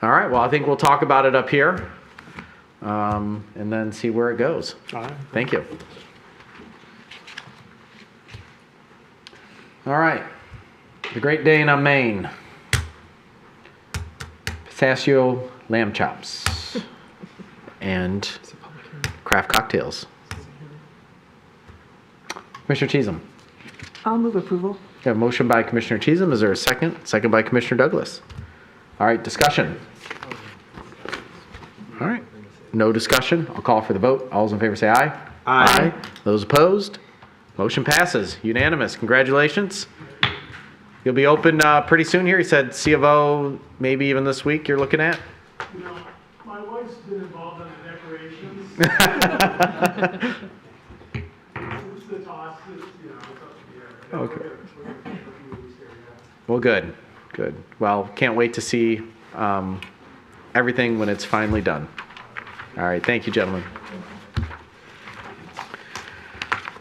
All right. Well, I think we'll talk about it up here and then see where it goes. All right. Thank you. All right. The Great Dane on Main. Pistachio lamb chops and craft cocktails. Commissioner Cheatham. I'll move approval. We have a motion by Commissioner Cheatham. Is there a second? Second by Commissioner Douglas. All right, discussion. All right, no discussion. I'll call for the vote. All those in favor say aye. Aye. Those opposed? Motion passes. Unanimous. Congratulations. You'll be open pretty soon here. You said C of O, maybe even this week you're looking at? My wife's been involved in the decorations. It's the toss, it's up to the air. Okay. Well, good. Well, can't wait to see everything when it's finally done. All right, thank you, gentlemen.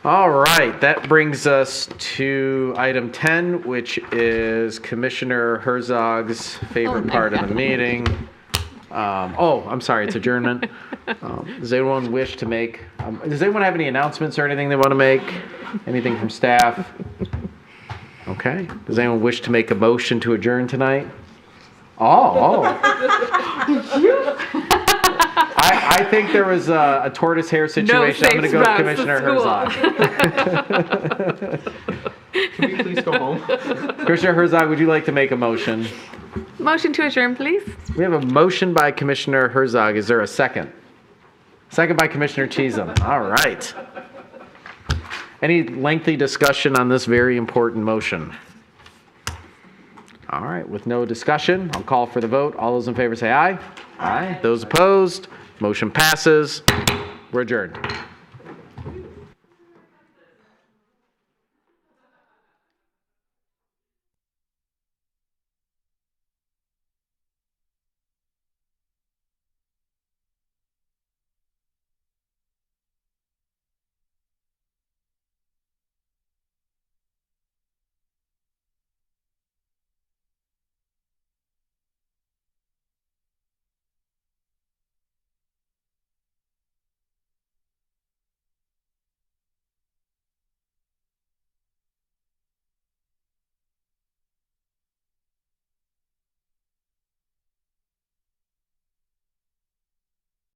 All right, that brings us to item 10, which is Commissioner Herzog's favorite part of the meeting. I'm sorry, it's adjournment. Does anyone wish to make, does anyone have any announcements or anything they want to make? Anything from staff? Okay. Does anyone wish to make a motion to adjourn tonight? I think there was a tortoise hair situation. I'm going to go with Commissioner Herzog. Can we please go home? Commissioner Herzog, would you like to make a motion? Motion to adjourn, please. We have a motion by Commissioner Herzog. Is there a second? Second by Commissioner Cheatham. All right. Any lengthy discussion on this very important motion? All right. With no discussion, I'll call for the vote. All those in favor say aye. Aye. Those opposed? Motion passes. We're adjourned.